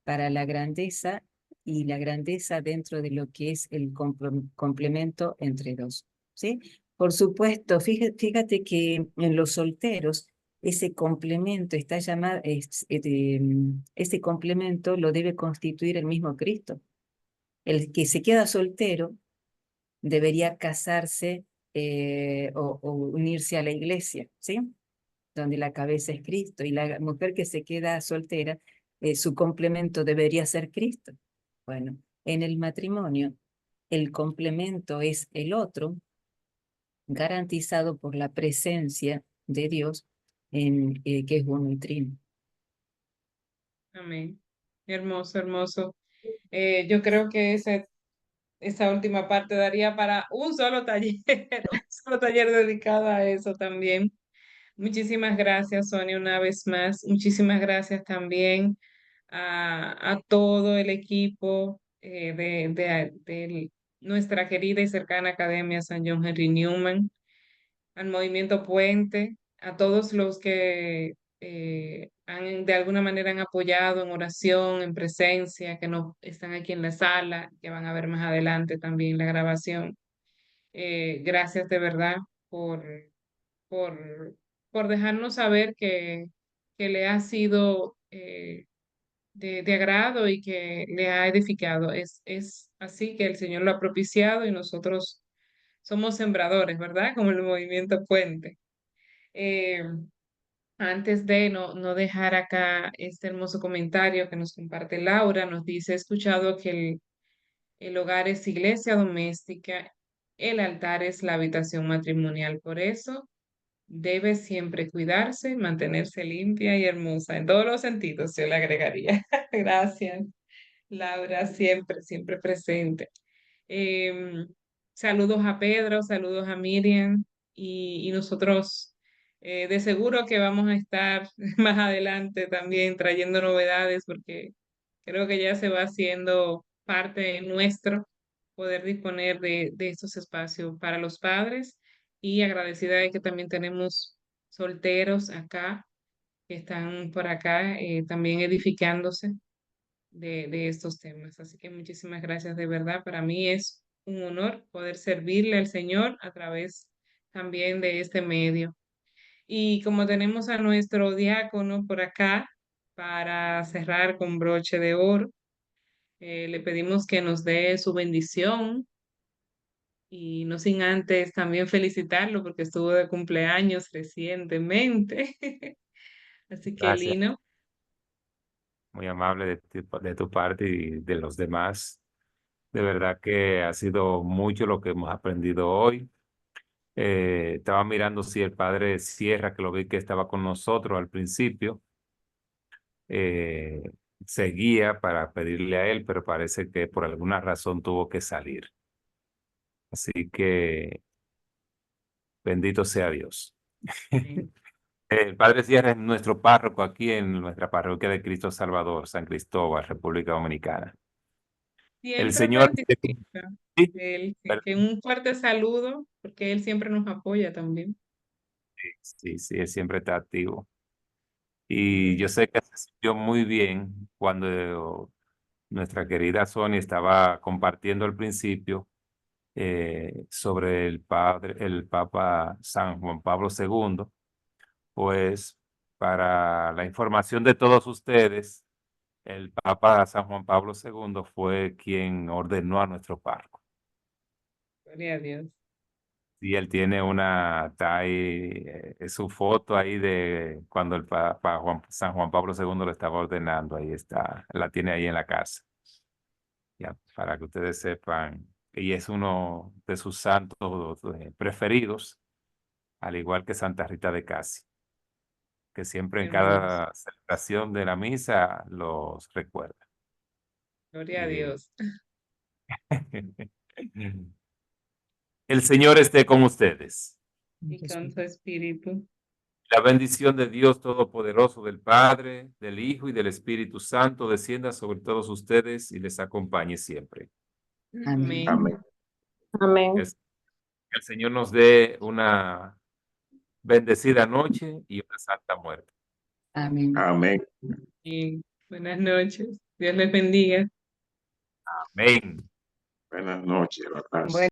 la grandeza y la grandeza dentro de lo que es el complemento entre dos, ¿sí? Por supuesto, fíjate que en los solteros ese complemento está llamado, ese complemento lo debe constituir el mismo Cristo. El que se queda soltero debería casarse o unirse a la iglesia, ¿sí? Donde la cabeza es Cristo, y la mujer que se queda soltera, su complemento debería ser Cristo. Bueno, en el matrimonio, el complemento es el otro, garantizado por la presencia de Dios, que es uno y trino. Amén. Hermoso, hermoso. Yo creo que esa última parte daría para un solo taller, un solo taller dedicado a eso también. Muchísimas gracias, Sonia, una vez más. Muchísimas gracias también a todo el equipo de nuestra querida y cercana Academia San John Henry Newman, al Movimiento Puente, a todos los que de alguna manera han apoyado en oración, en presencia, que no están aquí en la sala, que van a ver más adelante también la grabación. Gracias de verdad por, por, por dejarnos saber que le ha sido de agrado y que le ha edificado. Es así que el Señor lo ha propiciado y nosotros somos sembradores, ¿verdad? Como el movimiento Puente. Eh, Antes de no dejar acá este hermoso comentario que nos comparte Laura, nos dice, he escuchado que el hogar es iglesia doméstica, el altar es la habitación matrimonial. Por eso debe siempre cuidarse, mantenerse limpia y hermosa en todos los sentidos, yo le agregaría. Gracias, Laura, siempre, siempre presente. Em, Saludos a Pedro, saludos a Miriam y nosotros de seguro que vamos a estar más adelante también trayendo novedades porque creo que ya se va haciendo parte nuestro poder disponer de estos espacios para los padres y agradecida de que también tenemos solteros acá que están por acá también edificándose de estos temas. Así que muchísimas gracias de verdad. Para mí es un honor poder servirle al Señor a través también de este medio. Y como tenemos a nuestro diácono por acá para cerrar con broche de oro, le pedimos que nos dé su bendición y no sin antes también felicitarlo porque estuvo de cumpleaños recientemente. Así que Gracias, Lino, muy amable de tu parte y de los demás. De verdad que ha sido mucho lo que hemos aprendido hoy. Estaba mirando si el padre Sierra, que lo vi que estaba con nosotros al principio, eh, seguía para pedirle a él, pero parece que por alguna razón tuvo que salir. Así que bendito sea Dios. amén. El padre Sierra es nuestro párroco aquí en nuestra parroquia de Cristo Salvador, San Cristóbal, República Dominicana. El Siempre Señor, participa. sí, Él, que un fuerte saludo, porque él siempre nos apoya también. sí, sí, él siempre está activo. Y yo sé que se sintió muy bien cuando nuestra querida Sonia estaba compartiendo al principio sobre el Papa San Juan Pablo II. Pues para la información de todos ustedes, el Papa San Juan Pablo II fue quien ordenó a nuestro párroco. Gloria a Dios. Y él tiene está ahí, su foto ahí de cuando el Papa San Juan Pablo II lo estaba ordenando, ahí está, la tiene ahí en la casa. Ya, para que ustedes sepan y es uno de sus santos preferidos, al igual que Santa Rita de Casi, que siempre en Hermoso. cada celebración de la misa los recuerda. Gloria a Eh, Dios. El Señor esté con ustedes. Y con su espíritu. La bendición de Dios Todopoderoso, del Padre, del Hijo y del Espíritu Santo descienda sobre todos ustedes y les acompañe siempre. Amén. Amén. Amén. Que el Señor nos dé una bendecida noche y una santa muerte. Amén. Amén. Y buenas noches. Dios les bendiga. Amén. Buenas noches, la paz. Bueno.